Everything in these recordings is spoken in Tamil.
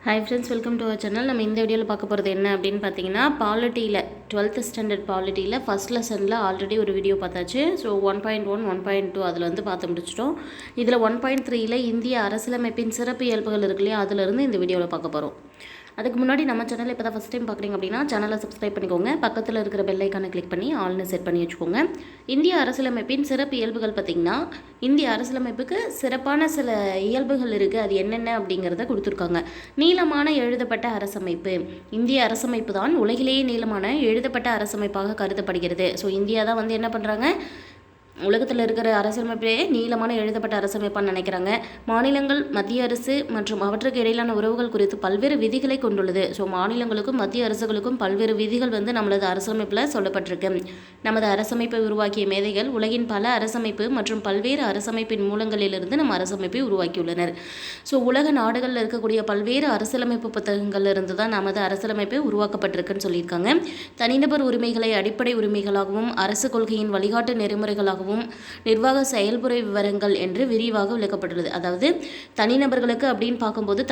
Hi friends, welcome to our channel. நம்ம இந்த வீடியோவில் பார்க்க போகிறது என்ன அப்படின்னு பார்த்தீங்கன்னா, பாலிட்டியில் 12th ஸ்டாண்டர்ட் பாலிட்டியில் ஃபஸ்ட் லெசனில் ஆல்ரெடி ஒரு வீடியோ பார்த்தாச்சு. ஸோ 1.1 1.2 அதில் வந்து பார்த்து முடிச்சிட்டோம். இதில் 1.3ல் இந்திய அரசியலமைப்பின் சிறப்பு இயல்புகள் இருக்கு இல்லையா, அதிலிருந்து இந்த வீடியோவில் பார்க்க போகிறோம். அதுக்கு முன்னாடி நம்ம சேனல் இப்போ தான் ஃபஸ்ட் டைம் பார்க்குறீங்க அப்படின்னா சேனலை சப்ஸ்கிரைப் பண்ணிக்கோங்க. பக்கத்தில் இருக்கிற பெல் ஐக்கானை கிளிக் பண்ணி ஆல்னு செட் பண்ணி வச்சுக்கோங்க. இந்திய அரசியலமைப்பின் சிறப்பு இயல்புகள் பார்த்திங்கன்னா, இந்திய அரசியலமைப்புக்கு சிறப்பான சில இயல்புகள் இருக்குது. அது என்னென்ன அப்படிங்கிறத கொடுத்துருக்காங்க. நீளமான எழுதப்பட்ட அரசமைப்பு. இந்திய அரசமைப்பு தான் உலகிலேயே நீளமான எழுதப்பட்ட அரசமைப்பாக கருதப்படுகிறது. ஸோ இந்தியா தான் வந்து என்ன பண்ணுறாங்க, உலகத்தில் இருக்கிற அரசியலமைப்பே நீளமான எழுதப்பட்ட அரசமைப்பான்னு நினைக்கிறாங்க. மாநிலங்கள், மத்திய அரசு மற்றும் அவற்றுக்கு இடையிலான உறவுகள் குறித்து பல்வேறு விதிகளை கொண்டுள்ளது. ஸோ மாநிலங்களுக்கும் மத்திய அரசுகளுக்கும் பல்வேறு விதிகள் வந்து நம்மளது அரசமைப்பில் சொல்லப்பட்டிருக்கு. நமது அரசமைப்பை உருவாக்கிய மேதைகள் உலகின் பல அரசமைப்பு மற்றும் பல்வேறு அரசமைப்பின் மூலங்களிலிருந்து நம்ம அரசமைப்பை உருவாக்கியுள்ளனர். ஸோ உலக நாடுகளில் இருக்கக்கூடிய பல்வேறு அரசியலமைப்பு புத்தகங்கள் இருந்து தான் நமது அரசியலமைப்பு உருவாக்கப்பட்டிருக்குன்னு சொல்லியிருக்காங்க. தனிநபர் உரிமைகளை அடிப்படை உரிமைகளாகவும் அரசு கொள்கையின் வழிகாட்டு நெறிமுறைகளாகவும் நிர்வாக செயல்முறை விவரங்கள் என்று விரிவாக விளக்கப்பட்டுள்ளது. அதாவது தனிநபர்களுக்கு அப்படின்னு பார்க்கும்போது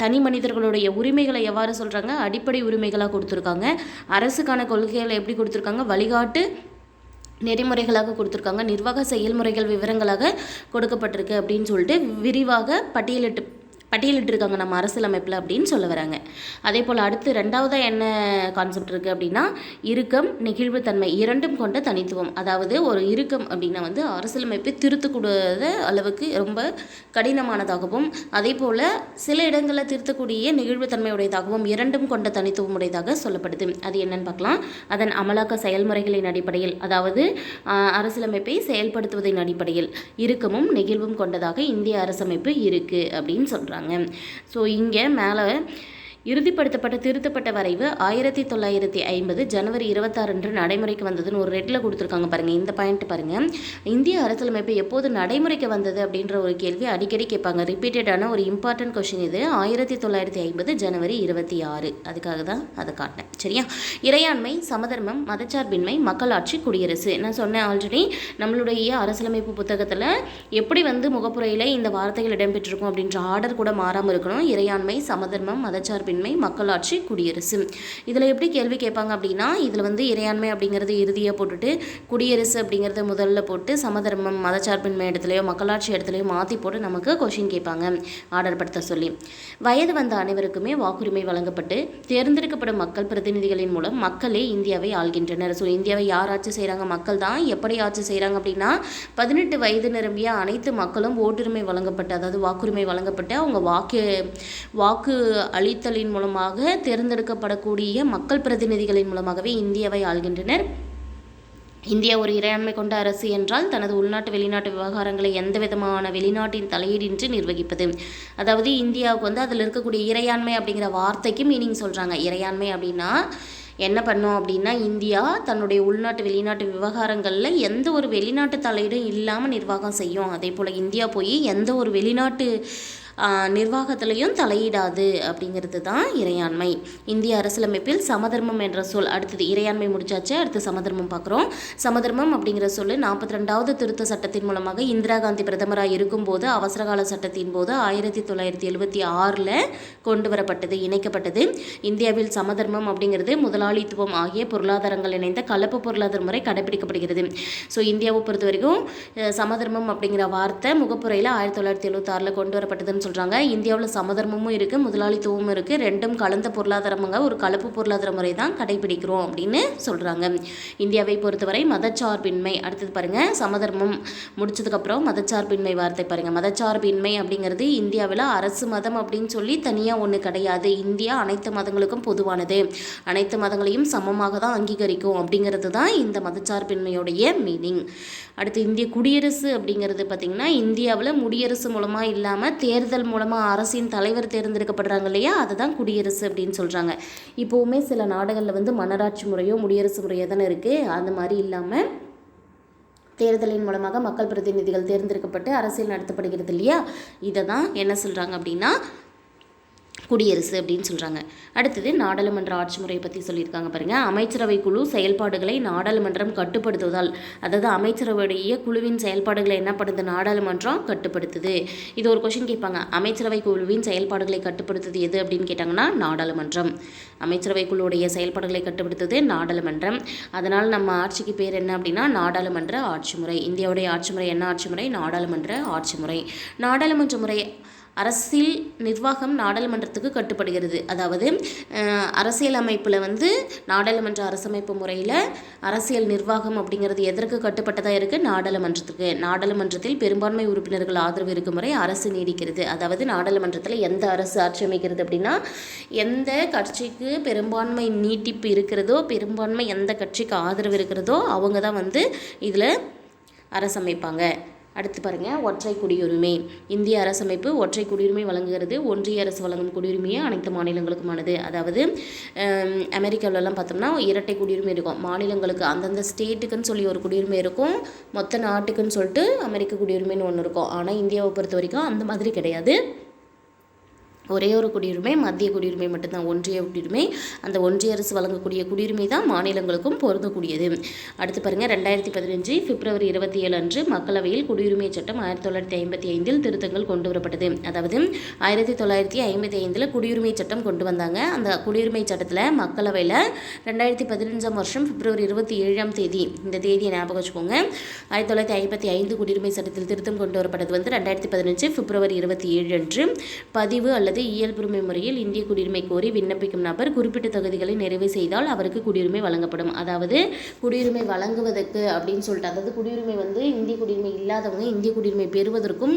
தனி மனிதர்களுடைய உரிமைகளை எவ்வாறு சொல்கிறாங்க, அடிப்படை உரிமைகளாக கொடுத்துருக்காங்க. அரசுக்கான கொள்கைகளை எப்படி கொடுத்துருக்காங்க, வழிகாட்டு நெறிமுறைகளாக கொடுத்துருக்காங்க. நிர்வாக செயல்முறைகள் விவரங்களாக கொடுக்கப்பட்டிருக்கு அப்படின்னு சொல்லிட்டு விரிவாக பட்டியலிட்டிருக்காங்க நம்ம அரசியலமைப்பில் அப்படின்னு சொல்ல வராங்க. அதே போல் அடுத்து ரெண்டாவதாக என்ன கான்செப்ட் இருக்குது அப்படின்னா, இறுக்கம், நெகிழ்வுத்தன்மை இரண்டும் கொண்ட தனித்துவம். அதாவது ஒரு இறுக்கம் அப்படின்னா வந்து அரசியலமைப்பை திருத்தக்கூடாத அளவுக்கு ரொம்ப கடினமானதாகவும், அதே போல் சில இடங்களில் திருத்தக்கூடிய நெகிழ்வுத்தன்மையுடையதாகவும் இரண்டும் கொண்ட தனித்துவம் உடையதாக சொல்லப்படுது. அது என்னன்னு பார்க்கலாம். அதன் அமலாக்க செயல்முறைகளின் அடிப்படையில், அதாவது அரசியலமைப்பை செயல்படுத்துவதன் அடிப்படையில் இறுக்கமும் நெகிழ்வும் கொண்டதாக இந்திய அரசமைப்பு இருக்குது அப்படின்னு சொல்கிறாங்க. ஸோ இங்கே மேலே இறுதிப்படுத்தப்பட்ட திருத்தப்பட்ட வரைவு 1950 ஜனவரி 26 நடைமுறைக்கு வந்ததுன்னு ஒரு ரெட்டில் கொடுத்துருக்காங்க பாருங்கள். இந்த பாயிண்ட் பாருங்கள். இந்திய அரசியலமைப்பு எப்போது நடைமுறைக்கு வந்தது அப்படின்ற ஒரு கேள்வி அடிக்கடி கேட்பாங்க. ரிப்பீட்டடான ஒரு இம்பார்ட்டன்ட் கொஷின் இது. 1950 ஜனவரி 26. அதுக்காக தான் அதை காட்டினேன். சரியா? இறையாண்மை, சமதர்மம், மதச்சார்பின்மை, மக்களாட்சி, குடியரசு. நான் சொன்னேன் ஆல்ரெடி, நம்மளுடைய அரசியலமைப்பு புத்தகத்தில் எப்படி வந்து முகப்புரையில் இந்த வார்த்தைகள் இடம்பெற்றிருக்கும் அப்படின்ற ஆர்டர் கூட மாறாமல் இருக்கணும். இறையாண்மை, சமதர்மம், மதச்சார்பின்மை, மக்களாட்சி, குடியரசு. இதில் எப்படி கேள்வி கேட்பாங்க அப்படின்னா, இதில் வந்து இறையாண்மை அப்படிங்கிறது இறுதியாக போட்டுட்டு, குடியரசு அப்படிங்கிறத முதல்ல போட்டு, சமதர்மம், மதச்சார்பின்மை இடத்துலையோ மக்களாட்சி இடத்துலையோ மாற்றி போட்டு நமக்கு கொஷின் கேட்பாங்க ஆர்டர் படுத்த சொல்லி. வயது வந்த அனைவருக்குமே வாக்குரிமை வழங்கப்பட்டு தேர்ந்தெடுக்கப்படும் மக்கள் பிரதிநிதிகளின் மூலம் மக்களே இந்தியாவை ஆள்கின்றனர். ஸோ இந்தியாவை யார் ஆட்சி செய்கிறாங்க? மக்கள் தான். எப்படி ஆட்சி செய்கிறாங்க அப்படின்னா, 18 வயது நிரம்பிய அனைத்து மக்களும் ஓட்டுரிமை வழங்கப்பட்டு, அதாவது வாக்குரிமை வழங்கப்பட்டு அவங்க வாக்கு அளித்தலின் மூலமாக தேர்ந்தெடுக்கப்படக்கூடிய மக்கள் பிரதிநிதிகளின் மூலமாகவே இந்தியாவை ஆள்கின்றனர். இந்தியா ஒரு இறையாண்மை கொண்ட அரசு என்றால் தனது உள்நாட்டு வெளிநாட்டு விவகாரங்களை எந்த விதமான வெளிநாட்டின் தலையீடின்றி நிர்வகிப்பது. அதாவது இந்தியாவுக்கு வந்து அதில் இருக்கக்கூடிய இறையாண்மை அப்படிங்கிற வார்த்தைக்கு மீனிங் சொல்கிறாங்க. இறையாண்மை அப்படின்னா என்ன பண்ணோம் அப்படின்னா, இந்தியா தன்னுடைய உள்நாட்டு வெளிநாட்டு விவகாரங்களில் எந்த ஒரு வெளிநாட்டு தலையீடும் இல்லாமல் நிர்வாகம் செய்யும். அதே போல் இந்தியா போய் எந்த ஒரு வெளிநாட்டு நிர்வாகத்திலையும் தலையிடாது அப்படிங்கிறது தான் இறையாண்மை. இந்திய அரசியலமைப்பில் சமதர்மம் என்ற சொல், அடுத்தது இறையாண்மை முடிச்சாச்சு, அடுத்து சமதர்மம் பார்க்குறோம். சமதர்மம் அப்படிங்கிற சொல் 42வது திருத்த சட்டத்தின் மூலமாக இந்திரா காந்தி பிரதமராக இருக்கும்போது அவசரகால சட்டத்தின் போது 1976 கொண்டு வரப்பட்டது, இணைக்கப்பட்டது. இந்தியாவில் சமதர்மம் அப்படிங்கிறது முதலாளித்துவம் ஆகிய பொருளாதாரங்கள் இணைந்த கலப்பு பொருளாதார முறை கடைபிடிக்கப்படுகிறது. ஸோ இந்தியாவை பொறுத்த வரைக்கும் சமதர்மம் அப்படிங்கிற வார்த்தை முகப்புரையில் 1976 கொண்டு வரப்பட்டதுன்னு சொல்கிறாங்க. இந்தியாவில் சமதர்மமும் இருக்குது, முதலாளித்துவமும் இருக்குது, ரெண்டும் கலந்த பொருளாதாரமாக ஒரு கலப்பு பொருளாதார முறை தான் கடைபிடிக்கிறோம் அப்படின்னு சொல்கிறாங்க. இந்தியாவை பொறுத்தவரை மதச்சார்பின்மை, அடுத்தது பாருங்கள், சமதர்மம் முடிச்சதுக்கப்புறம் மதச்சார்பின்மை வார்த்தை பாருங்கள். மதச்சார்பின்மை அப்படிங்கிறது இந்தியாவில் அரசு மதம் அப்படின்னு சொல்லி தனியாக ஒன்று கிடையாது. இந்தியா அனைத்து மதங்களுக்கும் பொதுவானது, அனைத்து மதங்களையும் சமமாக தான் அங்கீகரிக்கும் அப்படிங்கிறது தான் இந்த மதச்சார்பின்மையுடைய மீனிங். அடுத்து இந்திய குடியரசு அப்படிங்கிறது பார்த்திங்கன்னா, இந்தியாவில் முடியரசு மூலமாக இல்லாமல் தேர்தல் மூலமாக அரசின் தலைவர் தேர்ந்தெடுக்கப்படுறாங்க இல்லையா, அதுதான் குடியரசு அப்படின்னு சொல்கிறாங்க. இப்போவுமே சில நாடுகளில் வந்து மன்னராட்சி முறையோ முடியரசு முறையோ தானே இருக்குது. அந்த மாதிரி இல்லாமல் தேர்தலின் மூலமாக மக்கள் பிரதிநிதிகள் தேர்ந்தெடுக்கப்பட்டு அரசியல் நடத்தப்படுகிறது இல்லையா, இதை தான் என்ன சொல்கிறாங்க அப்படின்னா குடியரசு அப்படின்னு சொல்கிறாங்க. அடுத்தது நாடாளுமன்ற ஆட்சி முறையை பற்றி சொல்லியிருக்காங்க பாருங்கள். அமைச்சரவை குழு செயல்பாடுகளை நாடாளுமன்றம் கட்டுப்படுத்துவதால், அதாவது அமைச்சரவையுடைய குழுவின் செயல்பாடுகளை என்ன பண்ணுது, நாடாளுமன்றம் கட்டுப்படுத்துது. இது ஒரு கொஷின் கேட்பாங்க. அமைச்சரவை குழுவின் செயல்பாடுகளை கட்டுப்படுத்துது எது அப்படின்னு கேட்டாங்கன்னா நாடாளுமன்றம். அமைச்சரவை குழுவுடைய செயல்பாடுகளை கட்டுப்படுத்துது நாடாளுமன்றம். அதனால் நம்ம ஆட்சிக்கு பேர் என்ன அப்படின்னா நாடாளுமன்ற ஆட்சி முறை. இந்தியாவுடைய ஆட்சி முறை என்ன ஆட்சி முறை? நாடாளுமன்ற ஆட்சி முறை. நாடாளுமன்ற முறை அரசியல் நிர்வாகம் நாடாளுமன்றத்துக்கு கட்டுப்படுகிறது. அதாவது அரசியல் அமைப்பில் வந்து நாடாளுமன்ற அரசமைப்பு முறையில் அரசியல் நிர்வாகம் அப்படிங்கிறது எதற்கு கட்டுப்பட்டதாக இருக்குது? நாடாளுமன்றத்துக்கு. நாடாளுமன்றத்தில் பெரும்பான்மை உறுப்பினர்கள் ஆதரவு இருக்கும் முறை அரசு நீடிக்கிறது. அதாவது நாடாளுமன்றத்தில் எந்த அரசு ஆட்சி அமைக்கிறது அப்படின்னா, எந்த கட்சிக்கு பெரும்பான்மை நீட்டிப்பு இருக்கிறதோ, பெரும்பான்மை எந்த கட்சிக்கு ஆதரவு இருக்கிறதோ அவங்க தான் வந்து இதில் அரசமைப்பாங்க. அடுத்து பாருங்கள், ஒற்றை குடியுரிமை. இந்திய அரசமைப்பு ஒற்றை குடியுரிமை வழங்குகிறது. ஒன்றிய அரசு வழங்கும் குடியுரிமையை அனைத்து மாநிலங்களுக்குமானது. அதாவது அமெரிக்காவிலலாம் பார்த்தோம்னா இரட்டை குடியுரிமை இருக்கும். மாநிலங்களுக்கு அந்தந்த ஸ்டேட்டுக்குன்னு சொல்லி ஒரு குடியுரிமை இருக்கும், மொத்த நாட்டுக்குன்னு சொல்லிட்டு அமெரிக்க குடியுரிமைன்னு ஒன்று இருக்கும். ஆனால் இந்தியாவை பொறுத்த வரைக்கும் அந்த மாதிரி கிடையாது. ஒரே ஒரு குடியுரிமை, மத்திய குடியுரிமை மட்டும்தான் ஒன்றிய குடியுரிமை. அந்த ஒன்றிய அரசு வழங்கக்கூடிய குடியுரிமை தான் மாநிலங்களுக்கும் பொருந்தக்கூடியது. அடுத்து பாருங்கள், 2015 பிப்ரவரி 27 அன்று மக்களவையில் குடியுரிமை சட்டம் 1955 திருத்தங்கள் கொண்டு வரப்பட்டது. அதாவது 1955 குடியுரிமை சட்டம் கொண்டு வந்தாங்க. அந்த குடியுரிமை சட்டத்தில் மக்களவையில் 2015 வருஷம் பிப்ரவரி 27 இந்த தேதியை ஞாபகம் வச்சுக்கோங்க. 1955 குடியுரிமை சட்டத்தில் திருத்தம் கொண்டு வரப்பட்டது வந்து 2015 பிப்ரவரி 27 அன்று. பதிவு அல்லது இயல்புரிமை முறையில் இந்திய குடியுரிமை கோரி விண்ணப்பிக்கும் நபர் குறிப்பிட்ட தகுதிகளை நிறைவு செய்தால் அவருக்கு குடியுரிமை வழங்கப்படும். அதாவது குடியுரிமை வழங்குவதற்கு அப்படின்னு சொல்லிட்டு, அதாவது குடியுரிமை வந்து இந்திய குடியுரிமை இல்லாதவங்க இந்திய குடியுரிமை பெறுவதற்கும்,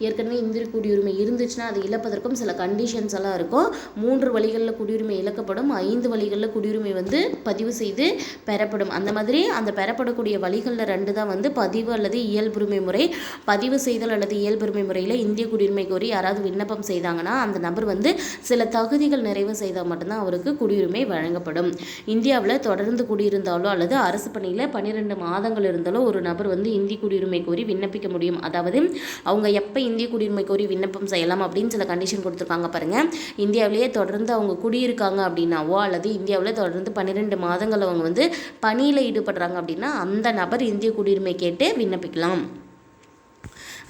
ஏற்கனவே இந்திய குடியுரிமை இருந்துச்சுன்னா அது இழப்பதற்கும் சில கண்டிஷன்ஸ் எல்லாம் இருக்கும். 3 வழிகளில் குடியுரிமை இழக்கப்படும், 5 வழிகளில் குடியுரிமை வந்து பதிவு செய்து பெறப்படும். அந்த மாதிரி அந்த பெறப்படக்கூடிய வழிகளில் 2 தான் வந்து பதிவு அல்லது இயல்புரிமை முறை. பதிவு செய்தல் அல்லது இயல்புரிமை முறையில் இந்திய குடியுரிமை கோரி யாராவது விண்ணப்பம் செய்தாங்கன்னா அந்த நபர் வந்து சில தகுதிகள் நிறைவு செய்தால் மட்டும்தான் அவருக்கு குடியுரிமை வழங்கப்படும். இந்தியாவில் தொடர்ந்து குடியிருந்தாலோ அல்லது அரசு பணியில் 12 மாதங்கள் இருந்தாலோ ஒரு நபர் வந்து இந்திய குடியுரிமை கோரி விண்ணப்பிக்க முடியும். அதாவது அவங்க எப்போ இந்திய குடியுரிமை கோரி விண்ணப்பம் செய்யலாம் அப்படின்னு சில கண்டிஷன் கொடுத்துருக்காங்க பாருங்கள். இந்தியாவிலேயே தொடர்ந்து அவங்க குடியிருக்காங்க அப்படின்னாவோ அல்லது இந்தியாவில் தொடர்ந்து 12 மாதங்கள் அவங்க வந்து பணியில் ஈடுபடுறாங்க அப்படின்னா அந்த நபர் இந்திய குடியுரிமை கேட்டு விண்ணப்பிக்கலாம்.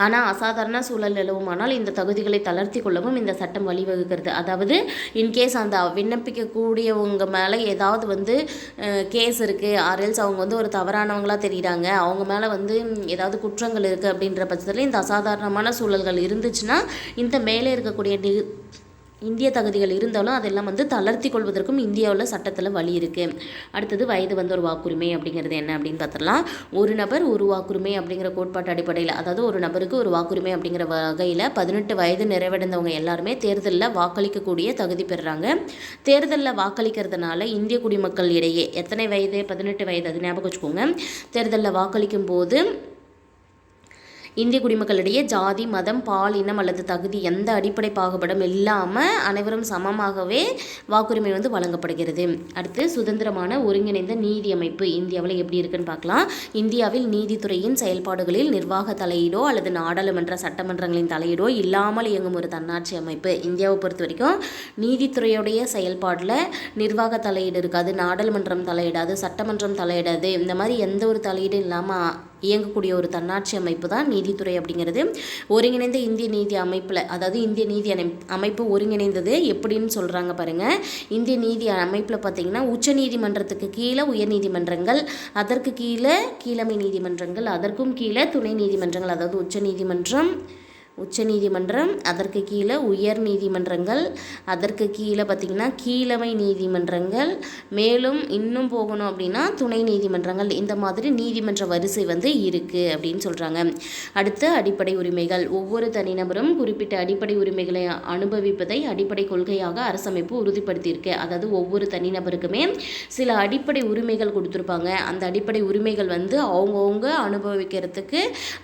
ஆனால் அசாதாரண சூழல் நிலவுமானால் இந்த தகுதிகளை தளர்த்தி கொள்ளவும் இந்த சட்டம் வழிவகுக்கிறது. அதாவது இன்கேஸ் அந்த விண்ணப்பிக்கக்கூடியவங்க மேலே ஏதாவது வந்து கேஸ் இருக்குது, ஆர்எல்ஸ் அவங்க வந்து ஒரு தவறானவங்களாக தெரியுறாங்க, அவங்க மேலே வந்து ஏதாவது குற்றங்கள் இருக்குது அப்படின்ற பட்சத்தில் இந்த அசாதாரணமான சூழல்கள் இருந்துச்சுன்னா இந்த மேலே இருக்கக்கூடிய இந்திய தகுதிகள் இருந்தாலும் அதெல்லாம் வந்து தளர்த்தி கொள்வதற்கும் இந்தியாவில் சட்டத்தில் வழி இருக்குது. அடுத்தது வயது வந்து ஒரு வாக்குரிமை அப்படிங்கிறது என்ன அப்படின்னு பார்த்துடலாம். ஒரு நபர் ஒரு வாக்குரிமை அப்படிங்கிற கோட்பாட்டு அடிப்படையில், அதாவது ஒரு நபருக்கு ஒரு வாக்குரிமை அப்படிங்கிற வகையில் 18 வயது நிறைவடைந்தவங்க எல்லாருமே தேர்தலில் வாக்களிக்கக்கூடிய தகுதி பெறுறாங்க. தேர்தலில் வாக்களிக்கிறதுனால இந்திய குடிமக்கள் இடையே எத்தனை வயது? 18 வயது, அது ஞாபகம் வச்சுக்கோங்க. தேர்தலில் வாக்களிக்கும் போது இந்திய குடிமக்களிடையே ஜாதி, மதம், பால், இனம் அல்லது தகுதி எந்த அடிப்படை பாகுபாடும் இல்லாமல் அனைவரும் சமமாகவே வாக்குரிமை வந்து வழங்கப்படுகிறது. அடுத்து சுதந்திரமான ஒருங்கிணைந்த நீதி அமைப்பு இந்தியாவில் எப்படி இருக்குன்னு பார்க்கலாம். இந்தியாவில் நீதித்துறையின் செயல்பாடுகளில் நிர்வாக தலையீடோ அல்லது நாடாளுமன்ற சட்டமன்றங்களின் தலையீடோ இல்லாமல் இயங்கும் ஒரு தன்னாட்சி அமைப்பு. இந்தியாவை பொறுத்த வரைக்கும் நீதித்துறையுடைய செயல்பாடில் நிர்வாக தலையீடு இருக்காது, நாடாளுமன்றம் தலையிடாது, சட்டமன்றம் தலையிடாது. இந்த மாதிரி எந்த ஒரு தலையீடும் இல்லாமல் இயங்கக்கூடிய ஒரு தன்னாட்சி அமைப்பு தான் நீதித்துறை அப்படிங்கிறது. ஒருங்கிணைந்த இந்திய நீதி அமைப்பில், அதாவது இந்திய நீதி அமைப்பு ஒருங்கிணைந்தது எப்படின்னு சொல்கிறாங்க பாருங்கள். இந்திய நீதி அமைப்பில் பார்த்திங்கன்னா உச்ச நீதிமன்றத்துக்கு கீழே உயர் நீதிமன்றங்கள், அதற்கு கீழே கீழமை நீதிமன்றங்கள், அதற்கும் கீழே துணை நீதிமன்றங்கள், அதாவது உச்ச நீதிமன்றம், அதற்கு கீழே உயர் நீதிமன்றங்கள், அதற்கு கீழே பார்த்திங்கன்னா கீழமை நீதிமன்றங்கள், மேலும் இன்னும் போகணும் அப்படின்னா துணை நீதிமன்றங்கள். இந்த மாதிரி நீதிமன்ற வரிசை வந்து இருக்குது அப்படின்னு சொல்கிறாங்க. அடுத்து அடிப்படை உரிமைகள். ஒவ்வொரு தனிநபரும் குறிப்பிட்ட அடிப்படை உரிமைகளை அனுபவிப்பதை அடிப்படை கொள்கையாக அரசமைப்பு உறுதிப்படுத்தியிருக்கு. அதாவது ஒவ்வொரு தனிநபருக்குமே சில அடிப்படை உரிமைகள் கொடுத்துருப்பாங்க. அந்த அடிப்படை உரிமைகள் வந்து அவங்கவுங்க அனுபவிக்கிறதுக்கு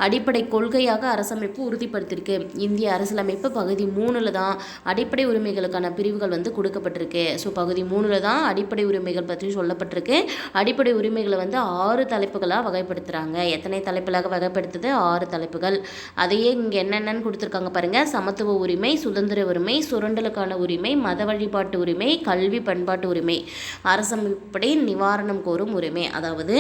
அடிப்படை கொள்கையாக அரசமைப்பு உறுதிப்படுத்தியிருக்கு. சொல்லியிருக்கு, இந்திய அரசியலமைப்பு பகுதி 3ல் தான் அடிப்படை உரிமைகளுக்கான பிரிவுகள் வந்து கொடுக்கப்பட்டிருக்கு. ஸோ பகுதி 3ல் தான் அடிப்படை உரிமைகள் பற்றி சொல்லப்பட்டிருக்கு. அடிப்படை உரிமைகளை வந்து 6 தலைப்புகளாக வகைப்படுத்துகிறாங்க. எத்தனை தலைப்புகளாக வகைப்படுத்துது? 6 தலைப்புகள். அதையே இங்கே என்னென்னு கொடுத்துருக்காங்க பாருங்கள். சமத்துவ உரிமை, சுதந்திர உரிமை, சுரண்டலுக்கான உரிமை, மத வழிபாட்டு உரிமை, கல்வி பண்பாட்டு உரிமை, அரசமைப்படி நிவாரணம் கோரும் உரிமை. அதாவது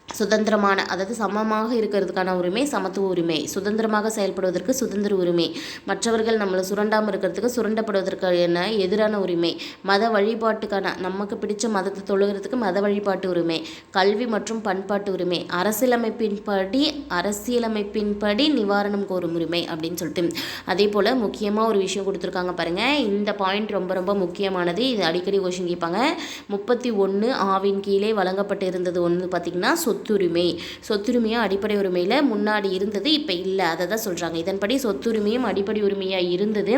சுதந்திரமான, அதாவது சமமாக இருக்கிறதுக்கான உரிமை சமத்துவ உரிமை, சுதந்திரமாக செயல்படுவதற்கு சுதந்திர உரிமை, மற்றவர்கள் நம்மளை சுரண்டாமல் இருக்கிறதுக்கு சுரண்டப்படுவதற்கான எதிரான உரிமை, மத வழிபாட்டுக்கான நமக்கு பிடிச்ச மதத்தை தொழுகிறதுக்கு மத வழிபாட்டு உரிமை, கல்வி மற்றும் பண்பாட்டு உரிமை, அரசியலமைப்பின்படி நிவாரணம் கோரும் உரிமை அப்படின்னு சொல்லிட்டு. அதே போல் முக்கியமாக ஒரு விஷயம் கொடுத்துருக்காங்க பாருங்கள். இந்த பாயிண்ட் ரொம்ப ரொம்ப முக்கியமானது. இது அடிக்கடி கொஷின் கேட்பாங்க. 31 ஆவின் கீழே வழங்கப்பட்டு இருந்தது ஒன்று பார்த்திங்கன்னா சொத்துரிமை. சொத்துரிமையும் அடிப்படை உரிமையில் முன்னாடி இருந்தது, இப்போ இல்லை. அதை தான் சொல்கிறாங்க. இதன்படி சொத்துரிமையும் அடிப்படை உரிமையாக இருந்தது.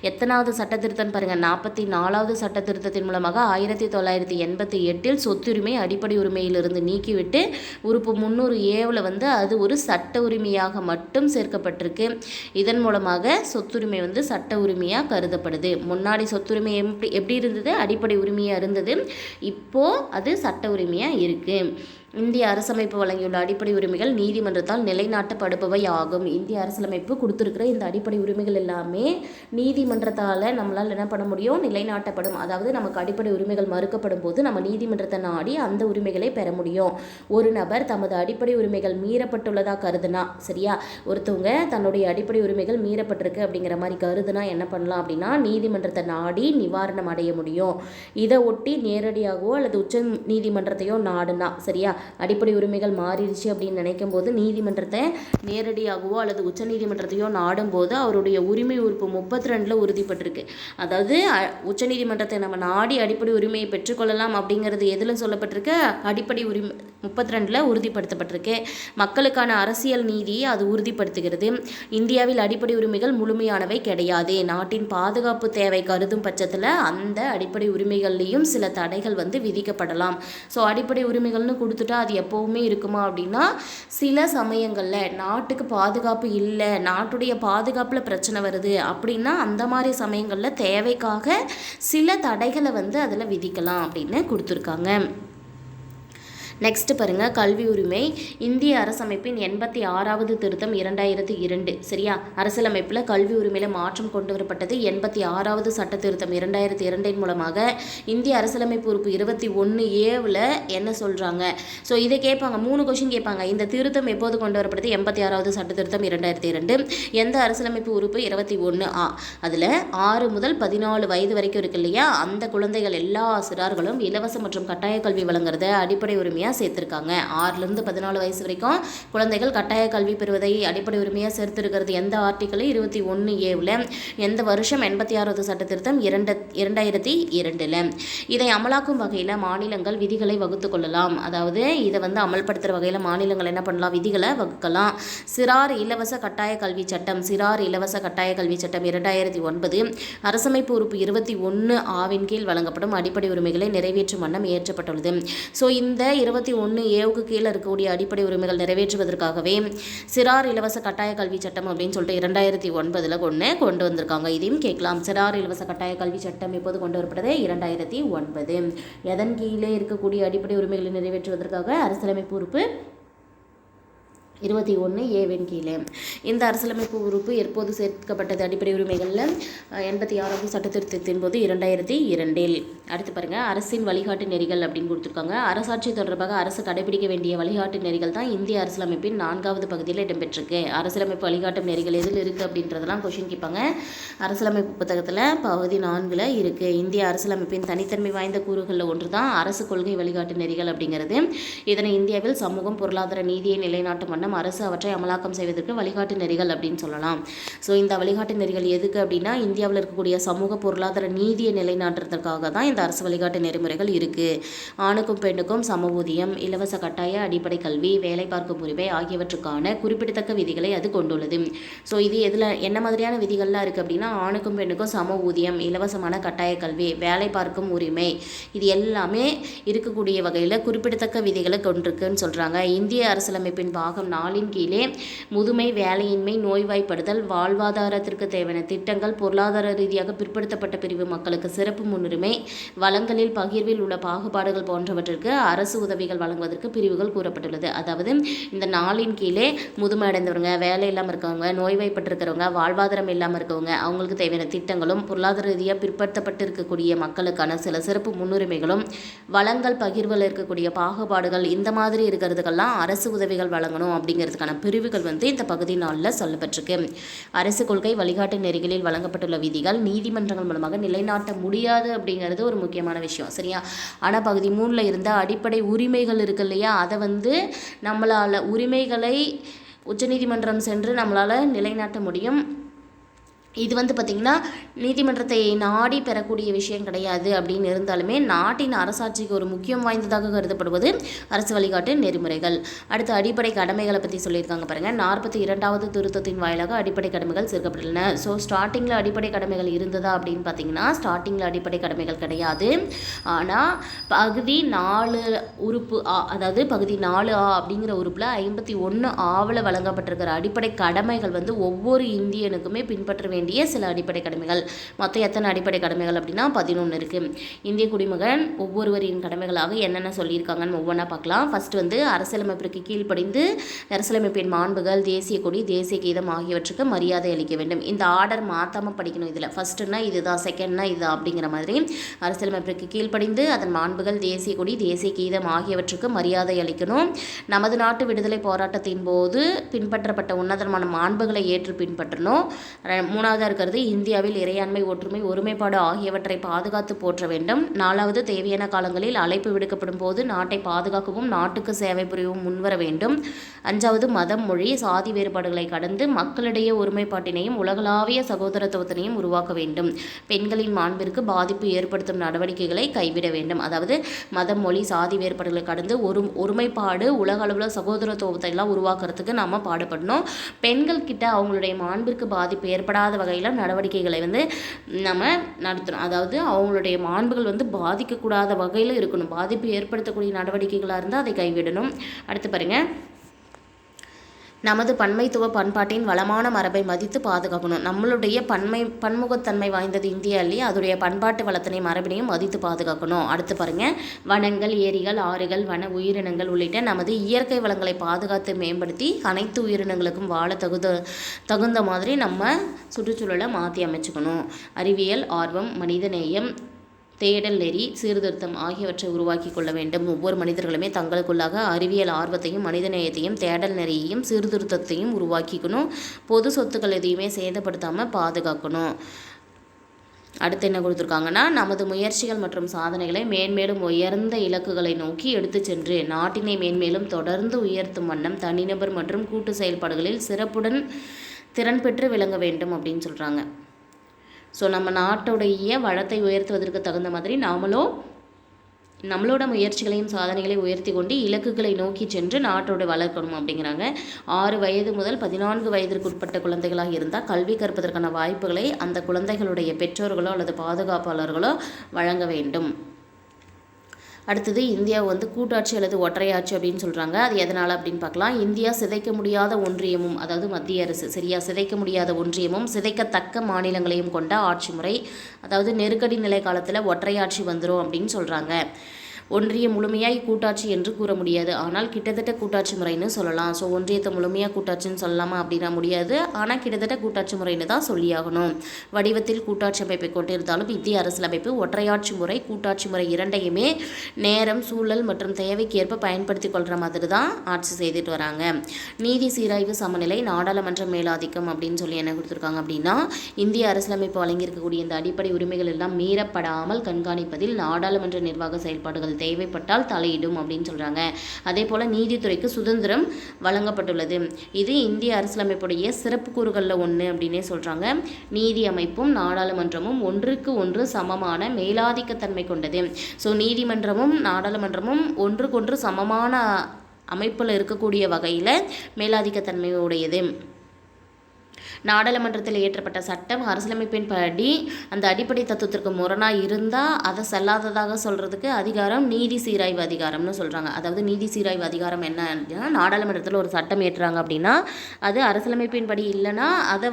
எத்தனாவது சட்ட திருத்தம் பாருங்கள், 44வது சட்ட திருத்தத்தின் மூலமாக 1988 சொத்துரிமை அடிப்படை உரிமையிலிருந்து நீக்கிவிட்டு உறுப்பு 300A வந்து அது ஒரு சட்ட உரிமையாக மட்டும் சேர்க்கப்பட்டிருக்கு. இதன் மூலமாக சொத்துரிமை வந்து சட்ட உரிமையாக கருதப்படுது. முன்னாடி சொத்துரிமை எப்படி இருந்தது? அடிப்படை உரிமையாக இருந்தது. இப்போது அது சட்ட உரிமையாக இருக்குது. இந்திய அரசமைப்பு வழங்கியுள்ள அடிப்படை உரிமைகள் நீதிமன்றத்தால் நிலைநாட்டப்படுபவை ஆகும். இந்திய அரசியலமைப்பு கொடுத்துருக்கிற இந்த அடிப்படை உரிமைகள் எல்லாமே நீதிமன்றத்தால் நம்மளால் என்ன பண்ண முடியும்? நிலைநாட்டப்படும். அதாவது நமக்கு அடிப்படை உரிமைகள் மறுக்கப்படும் போது நம்ம நீதிமன்றத்தை நாடி அந்த உரிமைகளை பெற முடியும். ஒரு நபர் தமது அடிப்படை உரிமைகள் மீறப்பட்டுள்ளதாக கருதுனா, சரியா, ஒருத்தவங்க தன்னுடைய அடிப்படை உரிமைகள் மீறப்பட்டிருக்கு அப்படிங்கிற மாதிரி கருதுனா என்ன பண்ணலாம் அப்படின்னா நீதிமன்றத்தை நாடி நிவாரணம் அடைய முடியும். இதை ஒட்டி நேரடியாகவோ அல்லது உச்ச நீதிமன்றத்தையோ நாடுனா, சரியா, அடிப்படை உரிமைகள் மாறிடுச்சு அப்படின்னு நினைக்கும் போது நீதிமன்றத்தை நேரடியாகவோ அல்லது உச்ச நீதிமன்றத்தையோ நாடும் போது அவருடைய உரிமை உறுப்பு 32 உறுதிப்பட்டிருக்கு. அதாவது உச்ச நீதிமன்றத்தை நம்ம நாடி அடிப்படை உரிமையை பெற்றுக்கொள்ளலாம் அப்படிங்கிறது எதில் சொல்லப்பட்டிருக்கு? அடிப்படை உரிமை 32 உறுதிப்படுத்தப்பட்டிருக்கு. மக்களுக்கான அரசியல் நீதியை அது உறுதிப்படுத்துகிறது. இந்தியாவில் அடிப்படை உரிமைகள் முழுமையானவை கிடையாது. நாட்டின் பாதுகாப்பு தேவை கருதும் பட்சத்தில் அந்த அடிப்படை உரிமைகள்லேயும் சில தடைகள் வந்து விதிக்கப்படலாம். ஸோ அடிப்படை உரிமைகள்னு கொடுத்துட்டு அது எப்போவுமே இருக்குமா அப்படின்னா சில சமயங்களில் நாட்டுக்கு பாதுகாப்பு இல்லை, நாட்டுடைய பாதுகாப்பில் பிரச்சனை வருது அப்படின்னா அந்த மாதிரி சமயங்களில் தேவைக்காக சில தடைகளை வந்து அதில் விதிக்கலாம் அப்படின்னு கொடுத்துருக்காங்க. நெக்ஸ்ட் பாருங்கள், கல்வி உரிமை. இந்திய அரசமைப்பின் 86வது திருத்தம் 2002, சரியா, அரசியலமைப்பில் கல்வி உரிமையில் மாற்றம் கொண்டு வரப்பட்டது. 86வது சட்ட திருத்தம் 2002 மூலமாக இந்திய அரசியலமைப்பு உறுப்பு 21A என்ன சொல்கிறாங்க? ஸோ இதை கேட்பாங்க, 3 கொஷின் கேட்பாங்க. இந்த திருத்தம் எப்போது கொண்டு வரப்பட்டது? 86வது சட்ட திருத்தம் 2002. எந்த அரசியலமைப்பு உறுப்பு? 21A. அதில் 6 முதல் 14 வயது வரைக்கும் இருக்கு இல்லையா, அந்த குழந்தைகள் எல்லா சிறார்களும் இலவச மற்றும் கட்டாய கல்வி வழங்குறத அடிப்படை உரிமையாக சேர்த்திருக்காங்க. 6லிருந்து 14 வயசு வரைக்கும் குழந்தைகள் கட்டாய கல்வி பெறுவதை அடிப்படை உரிமையாக சேர்த்திருக்கிறது. எந்த ஆர்டிக்கல்? 21A. எந்த வருஷம்? 86வது சட்ட திருத்தம் 2002. இதை அமலாக்கும் வகையில் மாநிலங்கள் விதிகளை வகுத்து கொள்ளலாம். அதாவது இதை வந்து அமல்படுத்துகிற வகையில் மாநிலங்கள் என்ன பண்ணலாம்? விதிகளை வகுக்கலாம். சிறார் இலவச கட்டாய கல்வி சட்டம், சிறார் இலவச கட்டாய கல்வி சட்டம் 2009 அரசமைப்பு உறுப்பு 21A கீழ் வழங்கப்படும் அடிப்படை உரிமைகளை நிறைவேற்றும் வண்ணம் இயற்றப்பட்டுள்ளது. ஸோ இந்த 21A கீழே இருக்கக்கூடிய அடிப்படை உரிமைகள் நிறைவேற்றுவதற்காகவே சிறார் இலவச கட்டாய கல்வி சட்டம் அப்படின்னு சொல்லிட்டு 2009 கொண்டு வந்திருக்காங்க. இதையும் கேட்கலாம். சிறார் இலவச கட்டாய கல்வி சட்டம் எப்போது கொண்டு வரப்பட்டது? 2009. எதன் கீழே இருக்கக்கூடிய அடிப்படை உரிமைகளை நிறைவேற்றுவதற்காக? அரசியலமைப்பு உறுப்பு 21A கீழே. இந்த அரசியலமைப்பு உறுப்பு எப்போது சேர்க்கப்பட்டது? அடிப்படை உரிமைகளில் 86வது சட்ட திருத்தத்தின் போது 2002. அடுத்து பாருங்கள், அரசின் வழிகாட்டு நெறிகள் அப்படின்னு கொடுத்துருக்காங்க. அரசாட்சி தொடர்பாக அரசு கடைபிடிக்க வேண்டிய வழிகாட்டு நெறிகள் தான் இந்திய அரசியலமைப்பின் 4வது பகுதியில் இடம்பெற்றிருக்கு. அரசியலமைப்பு வழிகாட்டும் நெறிகள் எதில் இருக்குது அப்படின்றதெல்லாம் கொஷின் கேட்பாங்க. அரசியலமைப்பு புத்தகத்தில் பகுதி 4ல் இருக்குது. இந்திய அரசியலமைப்பின் தனித்தன்மை வாய்ந்த கூறுகளில் ஒன்று தான் அரசு கொள்கை வழிகாட்டு நெறிகள் அப்படிங்கிறது. இதனை இந்தியாவில் சமூகம், பொருளாதார நீதியை நிலைநாட்டும் வண்ணம் அரசு அவற்றை அமலாக்கம் செய்வதற்கு வழிகாட்டு நெறிகள் அப்படின்னு சொல்லலாம். ஸோ இந்த வழிகாட்டு நெறிகள் எதுக்கு அப்படின்னா இந்தியாவில் இருக்கக்கூடிய சமூக பொருளாதார நீதியை நிலைநாட்டுறதுக்காக தான் இந்த அரசு வழிகாட்டு நெறிமுறைகள் இருக்குது. ஆணுக்கும் பெண்ணுக்கும் சம ஊதியம், இலவச கட்டாய அடிப்படை கல்வி, வேலை பார்க்கும் உரிமை ஆகியவற்றுக்கான குறிப்பிடத்தக்க விதிகளை அது கொண்டுள்ளது. ஸோ இது எதில் என்ன மாதிரியான விதிகள்லாம் இருக்குது அப்படின்னா ஆணுக்கும் பெண்ணுக்கும் சம ஊதியம், இலவசமான கட்டாய கல்வி, வேலை பார்க்கும் உரிமை, இது எல்லாமே இருக்கக்கூடிய வகையில் குறிப்பிடத்தக்க விதிகளை கொண்டிருக்குன்னு சொல்கிறாங்க. இந்திய அரசியலமைப்பின் பாகம் நாளின் கீழே முதுமை, வேலையின்மை, நோய்வாய்ப்படுதல், வாழ்வாதாரத்திற்கு தேவையான திட்டங்கள், பொருளாதார ரீதியாக பிற்படுத்தப்பட்ட பிரிவு மக்களுக்கு சிறப்பு முன்னுரிமை, வளங்களில் பகிர்வில் உள்ள பாகுபாடுகள் போன்றவற்றிற்கு அரசு உதவிகள் வழங்குவதற்கு பிரிவுகள் கூறப்பட்டுள்ளது. அதாவது இந்த நாளின் கீழே முதுமை அடைந்தவங்க, வேலை இல்லாமல் இருக்கவங்க, நோய்வாய்ப்பட்டிருக்கிறவங்க, வாழ்வாதாரம் இல்லாமல் இருக்கவங்க, அவங்களுக்கு தேவையான திட்டங்களும், பொருளாதார ரீதியாக பிற்படுத்தப்பட்டு இருக்கக்கூடிய மக்களுக்கான சில சிறப்பு முன்னுரிமைகளும், வளங்கள் பகிர்வில் இருக்கக்கூடிய பாகுபாடுகள், இந்த மாதிரி இருக்கிறதுக்கெல்லாம் அரசு உதவிகள் வழங்கணும் அப்படிங்கிறதுக்கான பிரிவுகள் இந்த பகுதி 4ல் சொல்லப்பட்டிருக்கு. அரசு கொள்கை, வழிகாட்டு நெறிகளில் வழங்கப்பட்டுள்ள விதிகள் நீதிமன்றங்கள் மூலமாக நிலைநாட்ட முடியாது அப்படிங்கிறது ஒரு முக்கியமான விஷயம். சரியா? ஆனால் பகுதி 3ல் இருந்த அடிப்படை உரிமைகள் இருக்கு இல்லையா, அதை நம்மளால் உரிமைகளை உச்சநீதிமன்றம் சென்று நம்மளால் நிலைநாட்ட முடியும். இது பார்த்திங்கன்னா நீதிமன்றத்தை நாடி பெறக்கூடிய விஷயம் கிடையாது அப்படின்னு இருந்தாலுமே நாட்டின் அரசாட்சிக்கு ஒரு முக்கியம் வாய்ந்ததாக கருதப்படுவது அரசு வழிகாட்டு நெறிமுறைகள். அடுத்து அடிப்படை கடமைகளை பற்றி சொல்லியிருக்காங்க பாருங்கள். 42வது திருத்தத்தின் வாயிலாக அடிப்படை கடமைகள் சேர்க்கப்பட்டுள்ளன. ஸோ ஸ்டார்டிங்கில் அடிப்படை கடமைகள் இருந்ததா அப்படின்னு பார்த்தீங்கன்னா ஸ்டார்டிங்கில் அடிப்படை கடமைகள் கிடையாது. ஆனால் பகுதி 4 உறுப்பு ஆ, அதாவது பகுதி 4A அப்படிங்கிற உறுப்பில் 51 ஆவில் வழங்கப்பட்டிருக்கிற அடிப்படை கடமைகள் ஒவ்வொரு இந்தியனுக்குமே பின்பற்ற வேண்டிய சில அடிப்படை கடமைகள். மொத்தம் எத்தனை அடிப்படை கடமைகள் அப்படின்னா 11 இருக்குது. இந்திய குடிமகன் ஒவ்வொருவரின் கடமைகளாக என்னென்ன சொல்லியிருக்காங்கன்னு ஒவ்வொன்றா பார்க்கலாம். ஃபர்ஸ்ட் அரசியலமைப்பிற்கு கீழ்ப்படிந்து அரசியலமைப்பின் மாண்புகள், தேசிய கொடி, தேசிய கீதம் ஆகியவற்றுக்கு மரியாதை அளிக்க வேண்டும். இந்த ஆர்டர் மாற்றாமல் படிக்கணும். இதில் ஃபர்ஸ்ட்னா இதுதான், செகண்ட்னா இதுதான் அப்படிங்கிற மாதிரி அரசியலமைப்பிற்கு கீழ்ப்படிந்து அதன் மாண்புகள், தேசிய கொடி, தேசிய கீதம் ஆகியவற்றுக்கு மரியாதை அளிக்கணும். நமது நாட்டு விடுதலை போராட்டத்தின் போது பின்பற்றப்பட்ட உன்னதமான மாண்புகளை ஏற்று பின்பற்றணும். 3வது இருக்கிறது இந்தியாவில் இறையாண்மை, ஒற்றுமை, ஒருமைப்பாடு ஆகியவற்றை பாதுகாத்து போற்ற வேண்டும். 4வது தேவையான காலங்களில் அழைப்பு விடுக்கப்படும் போது நாட்டை பாதுகாக்கவும் நாட்டுக்கு சேவை புரியவும் முன்வர வேண்டும். 5வது மதம், மொழி, சாதி வேறுபாடுகளை கடந்து மக்களிடையே ஒருமைப்பாட்டினையும் உலகளாவிய சகோதரத்துவத்தினையும் உருவாக்க வேண்டும். பெண்களின் மாண்பிற்கு பாதிப்பு ஏற்படுத்தும் நடவடிக்கைகளை கைவிட வேண்டும். அதாவது மதம், மொழி, சாதி வேறுபாடுகளை கடந்து ஒருமைப்பாடு, உலக அளவில் சகோதரத்துவத்தை எல்லாம் உருவாக்குறதுக்கு நாம் பாடுபடணும். பெண்கள் கிட்ட அவங்களுடைய மாண்பிற்கு பாதிப்பு ஏற்படாத வகையில் நடவடிக்கைகளை நம்ம நடத்தணும். அதாவது அவங்களுடைய மாண்புகள் பாதிக்கக்கூடாத வகையில் இருக்கணும். பாதிப்பு ஏற்படுத்தக்கூடிய நடவடிக்கைகளாக இருந்தால் அதை கைவிடணும். அடுத்து பாருங்கள், நமது பன்மைத்துவ பண்பாட்டின் வளமான மரபை மதித்து பாதுகாக்கணும். நம்மளுடைய பன்முகத்தன்மை வாய்ந்தது இந்தியா இல்லையா, அதோடைய பண்பாட்டு வளத்தினை மரபினையும் மதித்து பாதுகாக்கணும். அடுத்து பாருங்கள், வனங்கள், ஏரிகள், ஆறுகள், வன உயிரினங்கள் உள்ளிட்ட நமது இயற்கை வளங்களை பாதுகாத்து மேம்படுத்தி அனைத்து உயிரினங்களுக்கும் வாழ தகுந்த மாதிரி நம்ம சுற்றுச்சூழலை மாற்றி அமைச்சுக்கணும். அறிவியல் ஆர்வம், மனிதநேயம், தேடல் நெறி, சீர்திருத்தம் ஆகியவற்றை உருவாக்கி கொள்ள வேண்டும். ஒவ்வொரு மனிதர்களுமே தங்களுக்குள்ளாக அறிவியல் ஆர்வத்தையும், மனிதநேயத்தையும், தேடல் நெறியையும், சீர்திருத்தத்தையும் உருவாக்கிக்கணும். பொது சொத்துக்கள் எதையுமே சேதப்படுத்தாமல் பாதுகாக்கணும். அடுத்து என்ன கொடுத்துருக்காங்கன்னா, நமது முயற்சிகள் மற்றும் சாதனைகளை மேன்மேலும் உயர்ந்த இலக்குகளை நோக்கி எடுத்து சென்று நாட்டினை மேன்மேலும் தொடர்ந்து உயர்த்தும் வண்ணம் தனிநபர் மற்றும் கூட்டு செயல்பாடுகளில் சிறப்புடன் திறன் பெற்று விளங்க வேண்டும் அப்படின்னு சொல்கிறாங்க. ஸோ நம்ம நாட்டுடைய வளத்தை உயர்த்துவதற்கு தகுந்த மாதிரி நம்மளோட முயற்சிகளையும் சாதனைகளையும் உயர்த்தி கொண்டு இலக்குகளை நோக்கி சென்று நாட்டோடு வளர்க்கணும் அப்படிங்கிறாங்க. 6 வயது முதல் 14 வயதிற்கு உட்பட்ட குழந்தைகளாக இருந்தால் கல்வி கற்பதற்கான வாய்ப்புகளை அந்த குழந்தைகளுடைய பெற்றோர்களோ அல்லது பாதுகாப்பாளர்களோ வழங்க வேண்டும். அடுத்தது இந்தியா கூட்டாட்சி அல்லது ஒற்றையாட்சி அப்படின்னு சொல்கிறாங்க. அது எதனால் அப்படின்னு பார்க்கலாம். இந்தியா சிதைக்க முடியாத ஒன்றியமும், அதாவது மத்திய அரசு சரியா சிதைக்க முடியாத ஒன்றியமும் சிதைக்கத்தக்க மாநிலங்களையும் கொண்ட ஆட்சி முறை. அதாவது நெருக்கடி நிலை காலத்தில் ஒற்றையாட்சி வந்துடும் அப்படின்னு சொல்கிறாங்க. ஒன்றியம் முழுமையாய் கூட்டாட்சி என்று கூற முடியாது, ஆனால் கிட்டத்தட்ட கூட்டாட்சி முறைன்னு சொல்லலாம். ஸோ ஒன்றியத்தை முழுமையாக கூட்டாட்சின்னு சொல்லலாமா அப்படின்னா முடியாது, ஆனால் கிட்டத்தட்ட கூட்டாட்சி முறைன்னு தான் சொல்லியாகணும். வடிவத்தில் கூட்டாட்சி அமைப்பை கொண்டிருந்தாலும் இந்திய அரசியலமைப்பு ஒற்றையாட்சி முறை, கூட்டாட்சி முறை இரண்டையுமே நேரம், சூழல் மற்றும் தேவைக்கேற்ப பயன்படுத்தி கொள்கிற மாதிரி தான் ஆட்சி செய்துட்டு வராங்க. நீதி, சீராய்வு, சமநிலை, நாடாளுமன்ற மேலாதிக்கம் அப்படின்னு சொல்லி என்ன கொடுத்துருக்காங்க அப்படின்னா, இந்திய அரசியலமைப்பு வழங்கியிருக்கக்கூடிய இந்த அடிப்படை உரிமைகள் எல்லாம் மீறப்படாமல் கண்காணிப்பதில் நாடாளுமன்ற நிர்வாக செயல்பாடுகள் தேவைப்பட்டால் தலையிடும் அப்படின்னு சொல்கிறாங்க. அதே போல் நீதித்துறைக்கு சுதந்திரம் வழங்கப்பட்டுள்ளது. இது இந்திய அரசியலமைப்புடைய சிறப்பு கூறுகளில் ஒன்று அப்படின்னே சொல்கிறாங்க. நீதி அமைப்பும் நாடாளுமன்றமும் ஒன்றுக்கு ஒன்று சமமான மேலாதிக்கத்தன்மை கொண்டது. ஸோ நீதிமன்றமும் நாடாளுமன்றமும் ஒன்றுக்கொன்று சமமான அமைப்பில் இருக்கக்கூடிய வகையில் மேலாதிக்கத்தன்மை உடையது. நாடாளுமன்றத்தில் இயற்றப்பட்ட சட்டம் அரசியலமைப்பின் படி அந்த அடிப்படை தத்துவத்திற்கு முரணாக இருந்தால் அதை செல்லாததாக சொல்கிறதுக்கு அதிகாரம் நீதி சீராய்வு அதிகாரம்னு சொல்கிறாங்க. அதாவது நீதி சீராய்வு அதிகாரம் என்ன அப்படின்னா, நாடாளுமன்றத்தில் ஒரு சட்டம் ஏற்றுறாங்க அப்படின்னா அது அரசியலமைப்பின் படி இல்லைன்னா அதை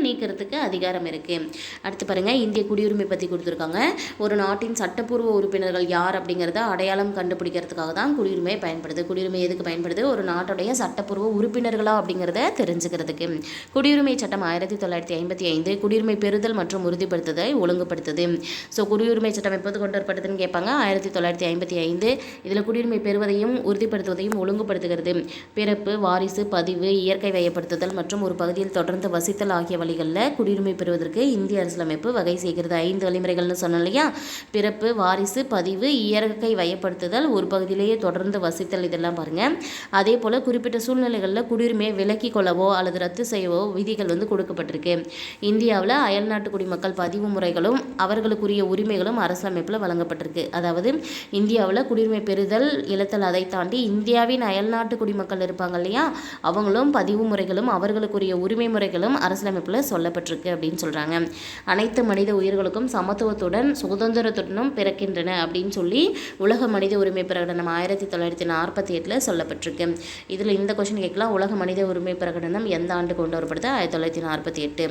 நீக்கிறதுக்கு அதிகாரம் இருக்குது. அடுத்து பாருங்கள், இந்திய குடியுரிமை பற்றி கொடுத்துருக்காங்க. ஒரு நாட்டின் சட்டப்பூர்வ உறுப்பினர்கள் யார் அப்படிங்கிறத அடையாளம் கண்டுபிடிக்கிறதுக்காக தான் குடியுரிமை பயன்படுது. குடியுரிமை எதுக்கு பயன்படுது? ஒரு நாட்டுடைய சட்டப்பூர்வ உறுப்பினர்களா அப்படிங்கிறத தெரிஞ்சுக்கிறதுக்கு. குடியுரிமை சட்டம் 1955 குடியுரிமை பெறுதல் மற்றும் உறுதிப்படுத்துதலை ஒழுங்குபடுத்துது. ஸோ குடியுரிமை சட்டம் எப்போது கொண்டு வரப்பட்டதுன்னு கேட்பாங்க. 1955. இதில் குடியுரிமை பெறுவதையும் உறுதிப்படுத்துவதையும் ஒழுங்குபடுத்துகிறது. பிறப்பு, வாரிசு, பதிவு, இயற்கை வயப்படுத்துதல் மற்றும் ஒரு பகுதியில் தொடர்ந்து வசித்தல் ஆகிய வழிகளில் குடியுரிமை பெறுவதற்கு இந்திய அரசியலமைப்பு வகை செய்கிறது. 5 வழிமுறைகள்னு சொன்னோம் இல்லையா? பிறப்பு, வாரிசு, பதிவு, இயற்கை வயப்படுத்துதல், ஒரு பகுதியிலேயே தொடர்ந்து வசித்தல், இதெல்லாம் பாருங்கள். அதே போல் குறிப்பிட்ட சூழ்நிலைகளில் குடியுரிமையை விலக்கிக் கொள்ளவோ அல்லது ரத்து செய்யவோ விதிகள் கொடுக்கப்பட்டிருக்கு. இந்தியாவில் அயல்நாட்டு குடிமக்கள் பதிவு முறைகளும் அவர்களுக்குரிய உரிமைகளும் அரசியலமைப்பில் வழங்கப்பட்டிருக்கு. அதாவது இந்தியாவில் குடியுரிமை பெறுதல் இழத்தல் அதை தாண்டி இந்தியாவின் அயல்நாட்டு குடிமக்கள் இருப்பாங்க இல்லையா, அவங்களும் பதிவு முறைகளும் அவர்களுக்குரிய உரிமை முறைகளும் அரசியலமைப்பில் சொல்லப்பட்டிருக்கு அப்படின்னு சொல்கிறாங்க. அனைத்து மனித உயிர்களுக்கும் சமத்துவத்துடன் சுதந்திரத்துடனும் பிறக்கின்றன அப்படின்னு சொல்லி உலக மனித உரிமை பிரகடனம் 1948 சொல்லப்பட்டிருக்கு. இதில் இந்த கொஸ்டின் கேட்கலாம், உலக மனித உரிமை பிரகடனம் எந்த ஆண்டு கொண்டு வரப்படுது? 1948.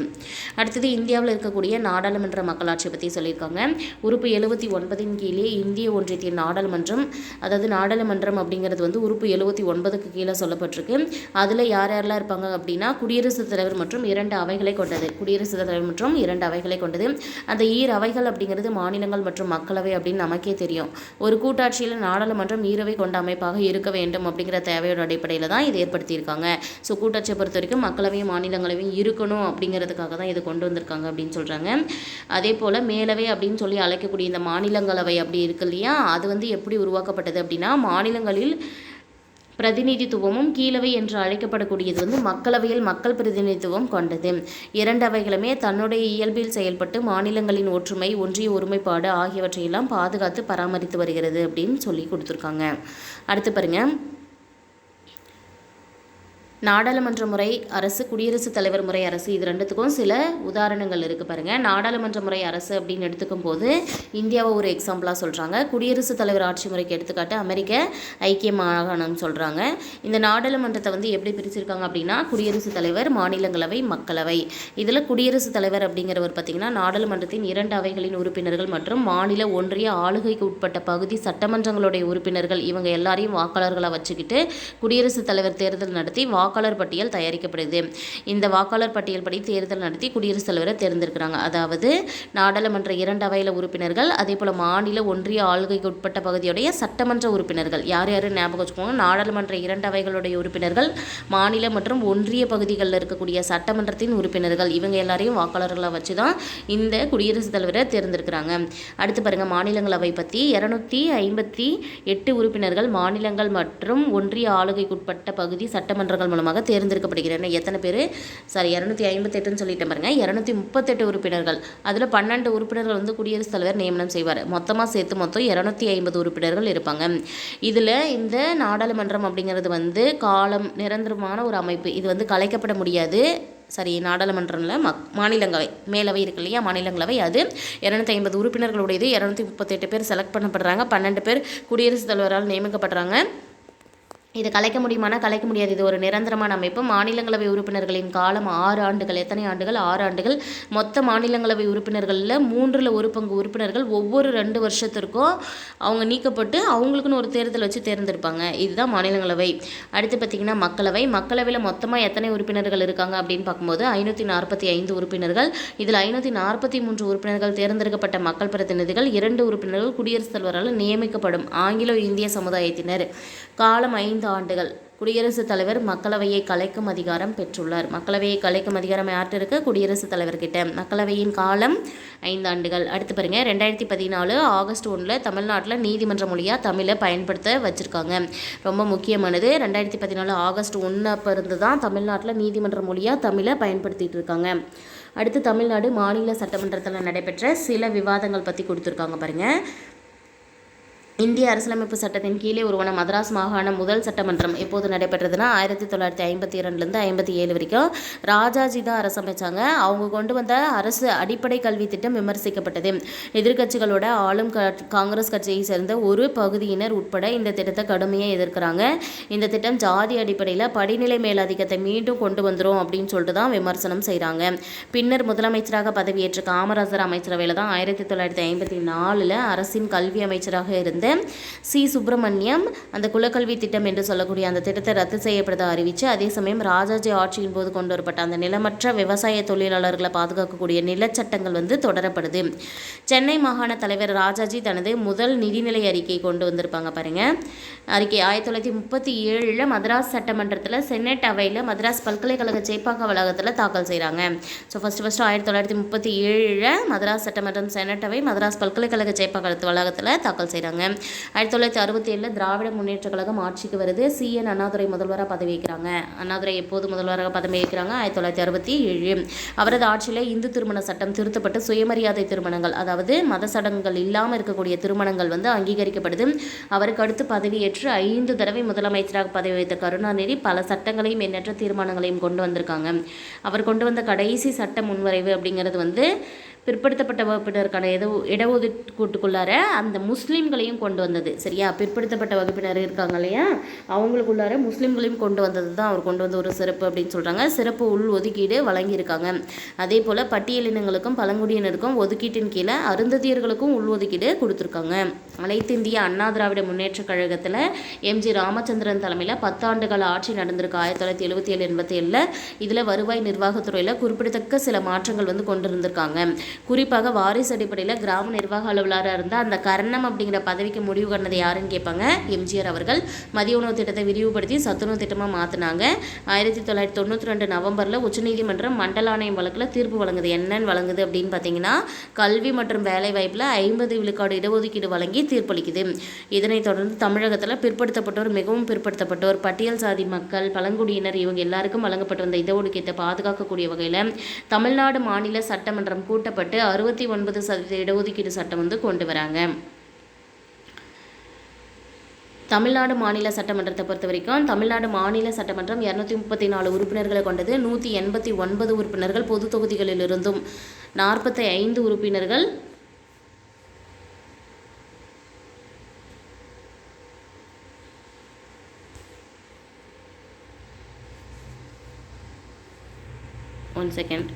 அடுத்தது இந்தியாவில் இருக்கக்கூடிய நாடாளுமன்ற மக்களாட்சி பற்றி சொல்லியிருக்காங்க. உறுப்பு 79 கீழே இந்திய ஒன்றியத்தின் நாடாளுமன்றம், அதாவது நாடாளுமன்றம் அப்படிங்கிறது உறுப்பு 79க்கு கீழே சொல்லப்பட்டிருக்கு. அதில் யார் யாரெல்லாம் இருப்பாங்க அப்படின்னா, குடியரசுத் தலைவர் மற்றும் 2 அவைகளை கொண்டது. குடியரசுத் தலைவர் மற்றும் 2 அவைகளை கொண்டது. அந்த அவைகள் அப்படிங்கிறது மாநிலங்கள் மற்றும் மக்களவை அப்படின்னு நமக்கே தெரியும். ஒரு கூட்டாட்சியில் நாடாளுமன்றம் ஈரவை கொண்ட அமைப்பாக இருக்க வேண்டும் அப்படிங்கிற தேவையோட அடிப்படையில் தான் இது ஏற்படுத்தியிருக்காங்க. ஸோ கூட்டாட்சியை பொறுத்த வரைக்கும் மக்களவையும் மாநிலங்களவையும் இருக்கணும் அப்படிங்கிறதுக்காக தான் இது கொண்டு வந்திருக்காங்க அப்படின்னு சொல்கிறாங்க. அதே போல் மேலவை அப்படின்னு சொல்லி அழைக்கக்கூடிய இந்த மாநிலங்களவை அப்படி இருக்கு இல்லையா, அது எப்படி உருவாக்கப்பட்டது அப்படின்னா, மாநிலங்களில் பிரதிநிதித்துவமும் கீழவை என்று அழைக்கப்படக்கூடியது மக்களவையில் மக்கள் பிரதிநிதித்துவம் கொண்டது. 2 அவைகளுமே தன்னுடைய இயல்பில் செயல்பட்டு மாநிலங்களின் ஒற்றுமை, ஒன்றிய ஒருமைப்பாடு ஆகியவற்றையெல்லாம் பாதுகாத்து பராமரித்து வருகிறது அப்படின்னு சொல்லி கொடுத்துருக்காங்க. அடுத்து பாருங்க, நாடாளுமன்ற முறை அரசு, குடியரசுத் தலைவர் முறை அரசு, இது ரெண்டுத்துக்கும் சில உதாரணங்கள் இருக்குது பாருங்கள். நாடாளுமன்ற முறை அரசு அப்படின்னு எடுத்துக்கும் போது இந்தியாவை ஒரு எக்ஸாம்பிளாக சொல்கிறாங்க. குடியரசுத் தலைவர் ஆட்சி முறைக்கு எடுத்துக்காட்டு அமெரிக்க ஐக்கிய மாகாணம் சொல்கிறாங்க. இந்த நாடாளுமன்றத்தை எப்படி பிரிச்சிருக்காங்க அப்படின்னா, குடியரசுத் தலைவர், மாநிலங்களவை, மக்களவை. இதில் குடியரசுத் தலைவர் அப்படிங்கிறவர் பார்த்திங்கன்னா நாடாளுமன்றத்தின் 2 அவைகளின் உறுப்பினர்கள் மற்றும் மாநில ஒன்றிய ஆளுகைக்கு உட்பட்ட பகுதி சட்டமன்றங்களுடைய உறுப்பினர்கள் இவங்க எல்லாரையும் வாக்காளர்களாக வச்சுக்கிட்டு குடியரசுத் தலைவர் தேர்தல் நடத்தி வாக்காளர் பட்டியல் தயாரிக்கப்படுது. இந்த வாக்காளர் பட்டியல் படி தேர்தல் நடத்தி குடியரசுத் தலைவரை தேர்ந்தெடுக்கிறாங்க. அதாவது நாடாளுமன்ற 2 அவையில் உறுப்பினர்கள், அதே போல் மாநில ஒன்றிய ஆளுகைக்கு உட்பட்ட பகுதியுடைய சட்டமன்ற உறுப்பினர்கள். யார் யார் ஞாபகம் வச்சுக்கோங்க, நாடாளுமன்ற 2 அவைகளுடைய உறுப்பினர்கள், மாநில மற்றும் ஒன்றிய பகுதிகளில் இருக்கக்கூடிய சட்டமன்றத்தின் உறுப்பினர்கள், இவங்க எல்லாரையும் வாக்காளர்களாக வச்சு தான் இந்த குடியரசுத் தலைவரை தேர்ந்தெடுக்கிறாங்க. அடுத்து பாருங்கள், மாநிலங்களவை பற்றி 258 உறுப்பினர்கள் மாநிலங்கள் மற்றும் ஒன்றிய ஆளுகைக்கு உட்பட்ட பகுதி சட்டமன்றங்கள் மூலமாக தேர்ந்தெடுக்கப்படுகிறன. எத்தனை பேர்? 258 சொல்லிட்டேன் பாருங்க. 238 உறுப்பினர்கள், அதில் 12 உறுப்பினர்கள் குடியரசுத் தலைவர் நியமனம் செய்வார். மொத்தமாக சேர்த்து மொத்தம் 250 உறுப்பினர்கள் இருப்பாங்க. இதில் இந்த நாடாளுமன்றம் அப்படிங்கிறது காலம் நிரந்தரமான ஒரு அமைப்பு. இது கலைக்கப்பட முடியாது. சரி, நாடாளுமன்றம்ல மாநிலங்களவை, மேலவை இருக்கு இல்லையா, மாநிலங்களவை, அது 250 உறுப்பினர்களுடையது. 238 பேர் செலக்ட் பண்ணப்படுறாங்க. 12 பேர் குடியரசுத் தலைவரால் நியமிக்கப்படுறாங்க. இதை கலைக்க முடியுமானா கலைக்க முடியாது. இது ஒரு நிரந்தரமான அமைப்பு. மாநிலங்களவை உறுப்பினர்களின் காலம் 6 ஆண்டுகள். எத்தனை ஆண்டுகள்? 6 ஆண்டுகள். மொத்த மாநிலங்களவை உறுப்பினர்களில் 1/3 பங்கு உறுப்பினர்கள் ஒவ்வொரு 2 வருஷத்திற்கும் அவங்க நீக்கப்பட்டு அவங்களுக்குன்னு ஒரு தேர்தல் வச்சு தேர்ந்தெடுப்பாங்க. இதுதான் மாநிலங்களவை. அடுத்து பார்த்திங்கன்னா மக்களவை. மக்களவையில் மொத்தமாக எத்தனை உறுப்பினர்கள் இருக்காங்க அப்படின்னு பார்க்கும்போது 545 உறுப்பினர்கள். இதில் 543 உறுப்பினர்கள் தேர்ந்தெடுக்கப்பட்ட மக்கள் பிரதிநிதிகள், 2 உறுப்பினர்கள் குடியரசுத் தலைவரால் நியமிக்கப்படும் ஆங்கிலோ இந்திய சமுதாயத்தினர். காலம் 5 ஆண்டுகள். குடியரசுத் தலைவர் மக்களவையை கலைக்கும் அதிகாரம் பெற்றுள்ளார். மக்களவையை கலைக்கும் அதிகாரம் யார்கிட்ட இருக்குது? குடியரசுத் தலைவர்கிட்ட. மக்களவையின் காலம் 5 ஆண்டுகள். அடுத்து பாருங்க, 2014 ஆகஸ்ட் 1 தமிழ்நாட்டில் நீதிமன்ற மொழியாக தமிழை பயன்படுத்த வச்சுருக்காங்க. ரொம்ப முக்கியமானது. 2014 ஆகஸ்ட் 1 அப்போ இருந்து தான் தமிழ்நாட்டில் நீதிமன்ற மொழியாக தமிழை பயன்படுத்திகிட்டு இருக்காங்க. அடுத்து தமிழ்நாடு மாநில சட்டமன்றத்தில் நடைபெற்ற சில விவாதங்கள் பற்றி கொடுத்துருக்காங்க பாருங்கள். இந்திய அரசியலமைப்பு சட்டத்தின் கீழே உருவான மதராஸ் மாகாண முதல் சட்டமன்றம் எப்போது நடைபெற்றதுன்னா 1952லேருந்து 57 வரைக்கும் ராஜாஜி தான் அரசு அமைச்சாங்க. அவங்க கொண்டு வந்த அரசு அடிப்படை கல்வி திட்டம் விமர்சிக்கப்பட்டது. எதிர்க்கட்சிகளோட ஆளும் காங்கிரஸ் கட்சியை சேர்ந்த ஒரு பகுதியினர் உட்பட இந்த திட்டத்தை கடுமையாக எதிர்க்கிறாங்க. இந்த திட்டம் ஜாதி அடிப்படையில் படிநிலை மேலாதிக்கத்தை மீண்டும் கொண்டு வந்துடும் அப்படின்னு சொல்லிட்டு தான் விமர்சனம் செய்கிறாங்க. பின்னர் முதலமைச்சராக பதவியேற்ற காமராஜர் அமைச்சரவையில் தான் 1954 அரசின் கல்வி அமைச்சராக இருந்த சி சுப்பிரமணியம் அந்த குலக்கல்வி திட்டம் என்று சொல்லக்கூடிய அந்த திட்டத்தை ரத்து செய்யப்பட்டதை அறிவித்து, அதே சமயம் ராஜாஜி ஆட்சியின் போது கொண்டு வரப்பட்ட அந்த நிலமற்ற விவசாய தொழிலாளர்களை பாதுகாக்கக்கூடிய நிலச்சட்டங்கள் தொடரப்படுது. சென்னை மாகாண தலைவர் ராஜாஜி தனது முதல் நிதிநிலை அறிக்கையை கொண்டு வந்திருப்பாங்க பாருங்க. அறிக்கை 1937 மதராஸ் சட்டமன்றத்தில் செனட் அவையில் மதராஸ் பல்கலைக்கழக சேப்பாக்க வளாகத்தில் தாக்கல் செய்கிறாங்க. ஸோ ஃபஸ்ட்டு 1937 மதராஸ் சட்டமன்றம் செனட் அவை மதராஸ் பல்கலைக்கழக சேப்பாக்க வளாகத்தில் தாக்கல் செய்கிறாங்க. 1967 திராவிட முன்னேற்ற கழகம் ஆட்சிக்கு வருது. CN அண்ணாதுரை முதல்வராக பதவி வைக்கிறாங்க. அண்ணாதுரை எப்போது முதல்வராக பதவி வைக்கிறாங்க? 1967. அவரது ஆட்சியில் இந்து திருமண சட்டம் திருத்தப்பட்டு சுயமரியாதை திருமணங்கள், அதாவது மத சடங்குகள் இல்லாமல் இருக்கக்கூடிய திருமணங்கள் அங்கீகரிக்கப்படுது. அவருக்கு அடுத்து பதவியேற்று 5 தடவை முதலமைச்சராக பதவி வைத்த கருணாநிதி பல சட்டங்களையும் எண்ணற்ற தீர்மானங்களையும் கொண்டு வந்திருக்காங்க. அவர் கொண்டு வந்த கடைசி சட்ட முன்வரைவு அப்படிங்கிறது பிற்படுத்தப்பட்ட வகுப்பினருக்கான இடஒதுக்கீட்டுக்குள்ளார அந்த முஸ்லீம்களையும் கொண்டு வந்தது. சரியா? பிற்படுத்தப்பட்ட வகுப்பினர் இருக்காங்க இல்லையா, அவங்களுக்குள்ளார முஸ்லீம்களையும் கொண்டு வந்தது தான் அவர் கொண்டு வந்த ஒரு சிறப்பு அப்படின்னு சொல்கிறாங்க. சிறப்பு உள் ஒதுக்கீடு வழங்கியிருக்காங்க. அதே போல் பட்டியலினங்களுக்கும் பழங்குடியினருக்கும் ஒதுக்கீட்டின் கீழே அருந்ததியர்களுக்கும் உள்ஒதுக்கீடு கொடுத்துருக்காங்க. அனைத்து இந்திய அண்ணா திராவிட முன்னேற்ற கழகத்தில் MG ராமச்சந்திரன் தலைமையில் 10 ஆண்டுகால ஆட்சி நடந்திருக்கு 1977-87. இதில் வருவாய் நிர்வாகத்துறையில் குறிப்பிடத்தக்க சில மாற்றங்கள் கொண்டு இருந்திருக்காங்க. குறிப்பாக வாரிசு அடிப்படையில் கிராம நிர்வாக அலுவலராக இருந்தால் அந்த கர்ணம் அப்படிங்கிற பதவிக்கு முடிவு பண்ணது யாருன்னு கேட்பாங்க. எம்ஜிஆர் அவர்கள் மதிய உணவு திட்டத்தை விரிவுபடுத்தி சத்துணவு திட்டமாக மாற்றினாங்க. 1992 நவம்பரில் உச்சநீதிமன்றம் மண்டல ஆணையம் வழக்கில் தீர்ப்பு வழங்குது. என்னன்னு வழங்குது அப்படின்னு பார்த்தீங்கன்னா, கல்வி மற்றும் வேலை வாய்ப்பில் 50 விழுக்காடு இடஒதுக்கீடு வழங்கி தீர்ப்பளிக்குது. இதனைத் தொடர்ந்து தமிழகத்தில் பிற்படுத்தப்பட்டோர், மிகவும் பிற்படுத்தப்பட்டோர், பட்டியல் சாதி மக்கள், பழங்குடியினர் இவங்க எல்லாருக்கும் வழங்கப்பட்டு வந்த இடஒதுக்கீட்டை பாதுகாக்கக்கூடிய வகையில் தமிழ்நாடு மாநில சட்டமன்றம் கூட்டப்பட்டு 69% இடஒதுக்கீடு சட்டம் கொண்டு வராங்க. தமிழ்நாடு மாநில சட்டமன்றத்தை பொறுத்த வரைக்கும் தமிழ்நாடு மாநில சட்டமன்றம் 234 உறுப்பினர்களை கொண்டது. 189 உறுப்பினர்கள் பொது தொகுதிகளிலிருந்தும் 45 உறுப்பினர்கள் ஒன் செகண்ட்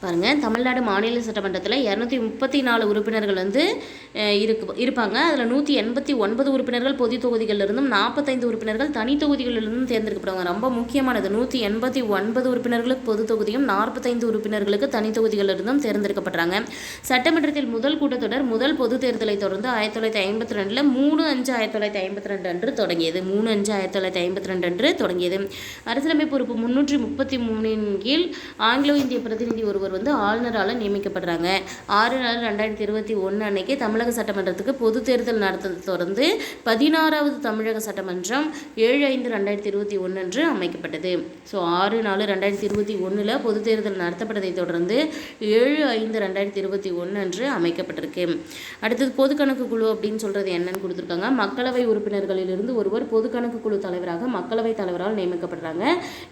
பாருங்கள். தமிழ்நாடு மாநில சட்டமன்றத்தில் 234 உறுப்பினர்கள் இருப்பாங்க. அதில் 189 உறுப்பினர்கள் பொது தொகுதிகளிலிருந்தும் 45 உறுப்பினர்கள் தனி தொகுதிகளிலிருந்தும் தேர்ந்தெடுக்கப்படுவாங்க. ரொம்ப முக்கியமானது, 189 உறுப்பினர்களுக்கு பொது தொகுதியும் 45 உறுப்பினர்களுக்கு தனி தொகுதிகளிலிருந்தும் தேர்ந்தெடுக்கப்படுறாங்க. சட்டமன்றத்தில் முதல் கூட்டத்தொடர் முதல் பொது தேர்தலை தொடர்ந்து 1952 3/5/1952 அன்று தொடங்கியது. 3/5/1952 அன்று தொடங்கியது. அரசியலமைப்பு உறுப்பு 333 கீழ் ஆங்கிலோ இந்திய பிரதிநிதி ஒருவர் ஆளுநரால் நியமிக்கப்படுறாங்க. 6/4/2021 அன்னைக்கு தமிழக சட்டமன்றத்துக்கு பொது தேர்தல் நடத்ததை தொடர்ந்து 16வது தமிழக சட்டமன்றம் 7/5/2021 அன்று அமைக்கப்பட்டது. ஸோ 6/4/2021 பொது தேர்தல் நடத்தப்பட்டதை தொடர்ந்து 7/5/2021 அன்று அமைக்கப்பட்டிருக்கு. அடுத்தது பொதுக்கணக்கு குழு அப்படின்னு சொல்றது என்னன்னு கொடுத்துருக்காங்க. மக்களவை உறுப்பினர்களிலிருந்து ஒருவர் பொதுக்கணக்கு குழு தலைவராக மக்களவை தலைவரால் நியமிக்கப்படுறாங்க.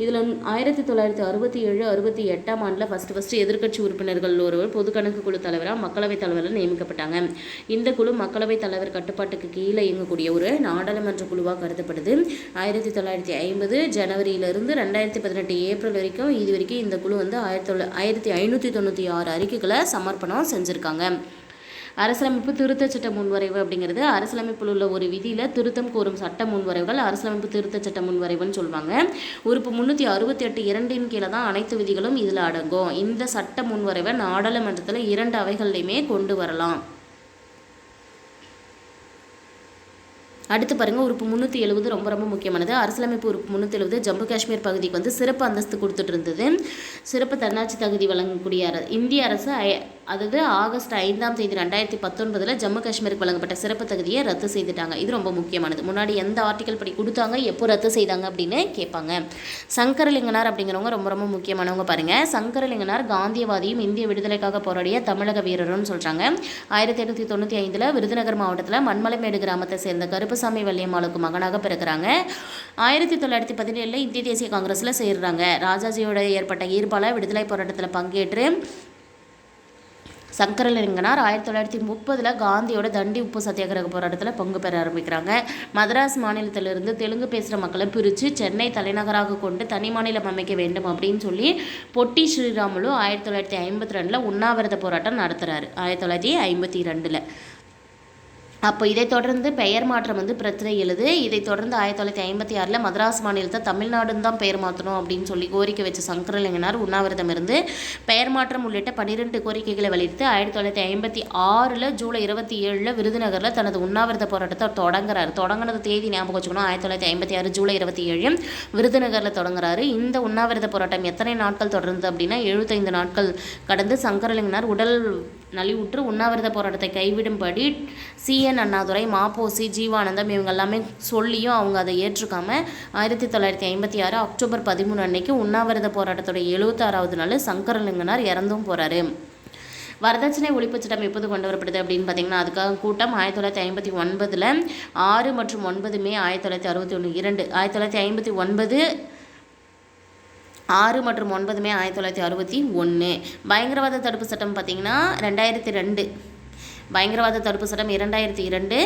இதில் 1967-68 ஆண்டில் ஃபர்ஸ்ட் எதிர்க்கட்சி உறுப்பினர்கள் ஒருவர் பொது கணக்கு குழு தலைவராக மக்களவைத் தலைவரால் நியமிக்கப்பட்டாங்க. இந்த குழு மக்களவைத் தலைவர் கட்டுப்பாட்டுக்கு கீழே இயங்கக்கூடிய ஒரு நாடாளுமன்ற குழுவாக கருதப்படுது. 1950 ஜனவரியிலிருந்து 2018 ஏப்ரல் வரைக்கும் இந்த குழு 1596 அறிக்கைகளை சமர்ப்பணம் செஞ்சுருக்காங்க. அரசியலமைப்பு திருத்த சட்ட முன்வரைவு அப்படிங்கிறது அரசியலமைப்பில் உள்ள ஒரு விதியில் திருத்தம் கோரும் சட்ட முன்வரைவுகள் அரசியலமைப்பு திருத்த சட்ட முன்வரைவுன்னு சொல்லுவாங்க. உறுப்பு 368 2 கீழே தான் அனைத்து விதிகளும் இதில் அடங்கும். இந்த சட்ட முன்வரைவை நாடாளுமன்றத்தில் 2 அவைகள்லையுமே கொண்டு வரலாம். அடுத்து பாருங்கள், உறுப்பு 370 ரொம்ப ரொம்ப முக்கியமானது. அரசியலமைப்பு உறுப்பு 370 ஜம்மு காஷ்மீர் பகுதிக்கு சிறப்பு அந்தஸ்து கொடுத்துட்டு இருந்தது. சிறப்பு தன்னாட்சி தகுதி வழங்கக்கூடிய இந்திய அரசு அதாவது ஆகஸ்ட் 5ஆம் தேதி 2019 ஜம்மு காஷ்மீருக்கு வழங்கப்பட்ட சிறப்பு தகுதியை ரத்து செய்துட்டாங்க. இது ரொம்ப முக்கியமானது. முன்னாடி எந்த ஆர்டிக்கல் படி கொடுத்தாங்க, எப்போ ரத்து செய்தாங்க அப்படின்னு கேட்பாங்க. சங்கரலிங்கனார் அப்படிங்கிறவங்க ரொம்ப ரொம்ப முக்கியமானவங்க பாருங்கள். சங்கரலிங்கனார் காந்தியவாதியும் இந்திய விடுதலைக்காக போராடிய தமிழக வீரர்னு சொல்கிறாங்க. 1895 விருதுநகர் மாவட்டத்தில் மண்மலைமேடு கிராமத்தை சேர்ந்த கருப்பசாமி வள்ளியம்மாளுக்கு மகனாக பிறக்கிறாங்க. 1917 இந்திய தேசிய காங்கிரஸில் சேர்றாங்க. ராஜாஜியோட ஏற்பட்ட ஈர்ப்பால் விடுதலை போராட்டத்தில் பங்கேற்று சங்கரலிங்கனார் 1930 காந்தியோட தண்டி உப்பு சத்தியாகிரக போராட்டத்தில் பங்கு பெற ஆரம்பிக்கிறாங்க. மதராஸ் மாநிலத்திலிருந்து தெலுங்கு பேசுகிற மக்களை பிரித்து சென்னை தலைநகராக கொண்டு தனி மாநிலம் அமைக்க வேண்டும் அப்படின்னு சொல்லி பொட்டி ஸ்ரீராமுலு 1952 உண்ணாவிரத போராட்டம் நடத்துகிறாரு. 1952 அப்போ இதைத் தொடர்ந்து பெயர் மாற்றம் பிரச்சனை எழுது. இதைத் தொடர்ந்து 1956 மதராஸ் மாநிலத்தை தமிழ்நாடுன்னு தான் பெயர் மாற்றணும் அப்படின்னு சொல்லி கோரிக்கை வச்ச சங்கரலிங்கனார் உண்ணாவிரதம் இருந்து பெயர் மாற்றம் உள்ளிட்ட 12 கோரிக்கைகளை வலியுறுத்தி 1956 ஜூலை 27 விருதுநகரில் தனது உண்ணாவிரத போராட்டத்தை தொடங்குறாரு. தொடங்கினது தேதி ஞாபகம் வச்சுக்கணும். 1956 ஜூலை 27 விருதுநகரில் தொடங்குறாரு. இந்த உண்ணாவிரத போராட்டம் எத்தனை நாட்கள் தொடர்ந்து அப்படின்னா 75 நாட்கள் கடந்து சங்கரலிங்கனார் உடல் நலிவுற்று உண்ணாவிரத போராட்டத்தை கைவிடும்படி சிஎன் அண்ணாதுரை, மாப்போசி, ஜீவானந்தம் இவங்க எல்லாமே சொல்லியும் அவங்க அதை ஏற்றுக்காம 1956 அக்டோபர் 13 அன்னைக்கு உண்ணாவிரத போராட்டத்தோட 76வது நாள் சங்கரலிங்கனார் இறந்தும் போகிறாரு. வரதட்சணை ஒழிப்பு சட்டம் எப்போது கொண்டு வரப்படுது அப்படின்னு பார்த்தீங்கன்னா அதுக்காக கூட்டம் 1959 6 மற்றும் 9 மே 1961 2 1959 6 மற்றும் 9 மே 1961. பயங்கரவாத தடுப்பு சட்டம் பார்த்திங்கன்னா 2002. பயங்கரவாத தடுப்பு சட்டம் 2002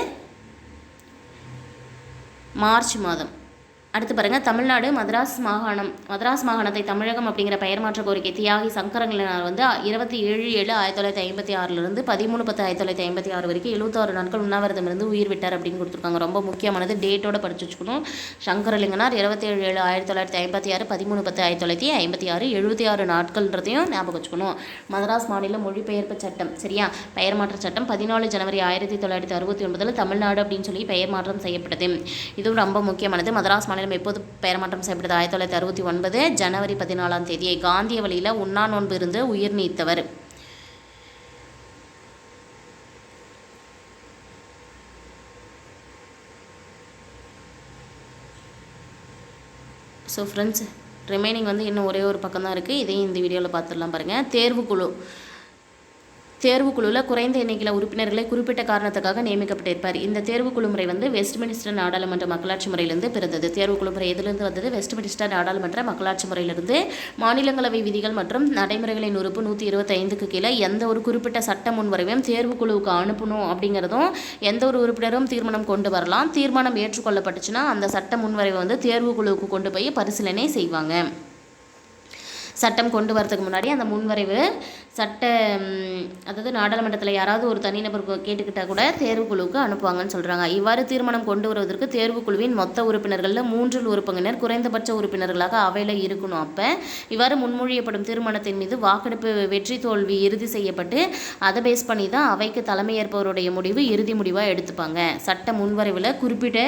மார்ச் மாதம். அடுத்து பாருங்கள், தமிழ்நாடு மதராஸ் மாகாணத்தை தமிழகம் அப்படிங்கிற பெயர் மாற்ற கோரிக்கை தியாகி சங்கரலிங்கனார் 27/7/1956 13/10/1956 வரைக்கும் 76 நாட்கள் உண்ணாவிரதம் இருந்து உயிர் விட்டார் அப்படின்னு கொடுத்துருக்காங்க. ரொம்ப முக்கியமானது, டேட்டோட படிச்சு வச்சுக்கணும். சங்கரலிங்கனார் 27/7/1956 13/10/1956 76 நாட்கள்ன்றதையும் ஞாபகம் வச்சுக்கணும். மதராஸ் மாநில மொழிபெயர்ப்பு சட்டம், சரியா, பெயர் மாற்ற சட்டம் 14 ஜனவரி 1969 தமிழ்நாடு அப்படின்னு சொல்லி பெயர் மாற்றம் செய்யப்பட்டது. இதுவும் ரொம்ப முக்கியமானது. மதராஸ் மாநிலம் எப்போது பெயர் மாற்றம் செய்யப்பட்டது? 1969 ஜனவரி 14ஆம் தேதி. காந்திய வழியில் உண்ணா நோன்பு இருந்து உயிர் நீத்தவர். ஸோ ஃப்ரெண்ட்ஸ், ரிமைனிங் இன்னும் ஒரே ஒரு பக்கம் தான் இருக்குது. இதையும் இந்த வீடியோவில் பார்த்துடலாம் பாருங்கள். தேர்வுக்குழுவில் குறைந்த எண்ணிக்கையில் உறுப்பினர்களை குறிப்பிட்ட காரணத்துக்காக நியமிக்கப்பட்டிருப்பார். இந்த தேர்வுக்குழு முறை வெஸ்ட்மினிஸ்டர் நாடாளுமன்ற மக்களாட்சி முறையிலிருந்து பிறந்தது. தேர்வுக்குழு முறை எதிலிருந்து வந்தது? வெஸ்ட்மினிஸ்டர் நாடாளுமன்ற மக்களாட்சி முறையிலிருந்து. மாநிலங்களவை விதிகள் மற்றும் நடைமுறைகளின் உறுப்பு 125க்கு கீழே எந்த ஒரு குறிப்பிட்ட சட்ட முன்வரைவையும் தேர்வுக்குழுவுக்கு அனுப்பணும் அப்படிங்கிறதும் எந்த ஒரு உறுப்பினரும் தீர்மானம் கொண்டு வரலாம். தீர்மானம் ஏற்றுக்கொள்ளப்பட்டுச்சுன்னா அந்த சட்ட முன்வரைவை தேர்வுக்குழுவுக்கு கொண்டு போய் பரிசீலனை செய்வாங்க. சட்டம் கொண்டு வரதுக்கு முன்னாடி அந்த முன்வரைவு அதாவது நாடாளுமன்றத்தில் யாராவது ஒரு தனிநபர் கேட்டுக்கிட்டால் கூட தேர்வுக்குழுவுக்கு அனுப்புவாங்கன்னு சொல்கிறாங்க. இவ்வாறு தீர்மானம் கொண்டு வருவதற்கு தேர்வுக்குழுவின் மொத்த உறுப்பினர்களில் 3 உறுப்பினர் குறைந்தபட்ச உறுப்பினர்களாக அவையில் இருக்கணும். அப்போ இவ்வாறு முன்மொழியப்படும் தீர்மானத்தின் மீது வாக்கெடுப்பு வெற்றி தோல்வி இறுதி செய்யப்பட்டு அதை பேஸ் பண்ணி தான் அவைக்கு தலைமையேற்பவருடைய முடிவு இறுதி முடிவாக எடுத்துப்பாங்க. சட்ட முன்வரைவில் குறிப்பிட்ட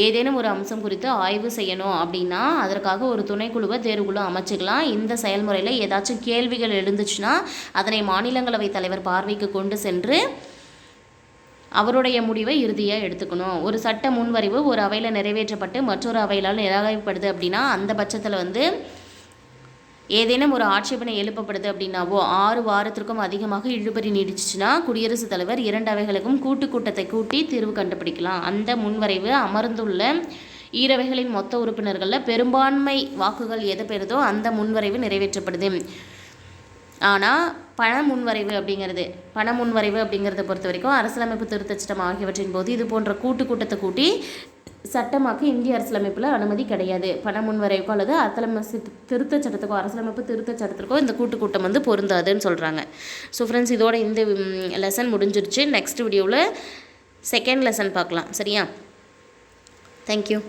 ஏதேனும் ஒரு அம்சம் குறித்து ஆய்வு செய்யணும் அப்படின்னா அதற்காக ஒரு துணைக்குழுவை தேர்வுக்குழு அமைச்சிக்கலாம். இந்த செயல்முறையில் ஏதாச்சும் கேள்விகள் எழுந்துச்சுன்னா அதனை மாநிலங்களவை தலைவர் பார்வைக்கு கொண்டு சென்று அவருடைய முடிவை இறுதியாக எடுத்துக்கணும். ஒரு சட்ட முன்வரைவு ஒரு அவையில் நிறைவேற்றப்பட்டு மற்றொரு அவையிலால் நிராகரிக்கப்படுது அப்படின்னா அந்த பட்சத்தில் ஏதேனும் ஒரு ஆட்சேபனை எழுப்பப்படுது அப்படின்னாவோ 6 வாரத்திற்கும் அதிகமாக இழுபறி நீடிச்சுன்னா குடியரசுத் தலைவர் 2 அவைகளுக்கும் கூட்டத்தை கூட்டி தீர்வு கண்டுபிடிக்கலாம். அந்த முன்வரைவு அமர்ந்துள்ள ஈரவைகளின் மொத்த உறுப்பினர்களில் பெரும்பான்மை வாக்குகள் எது பெறுதோ அந்த முன்வரைவு நிறைவேற்றப்படுது. ஆனால் பண முன்வரைவு அப்படிங்கிறத பொறுத்த வரைக்கும் அரசியலமைப்பு திருத்தச் சட்டம் ஆகியவற்றின் போது இது போன்ற கூட்டத்தை கூட்டி சட்டமாக்கு இந்திய அரசியலமைப்பில் அனுமதி கிடையாது. பண முன்வரைவுக்கோ அல்லது திருத்தச் சட்டத்துக்கோ அரசியலமைப்பு திருத்தச் சட்டத்திற்கோ இந்த கூட்டம் பொருந்தாதுன்னு சொல்கிறாங்க. ஸோ ஃப்ரெண்ட்ஸ், இதோட இந்த லெசன் முடிஞ்சிருச்சு. நெக்ஸ்ட் வீடியோவில் செகண்ட் லெசன் பார்க்கலாம். சரியா? தேங்க்யூ.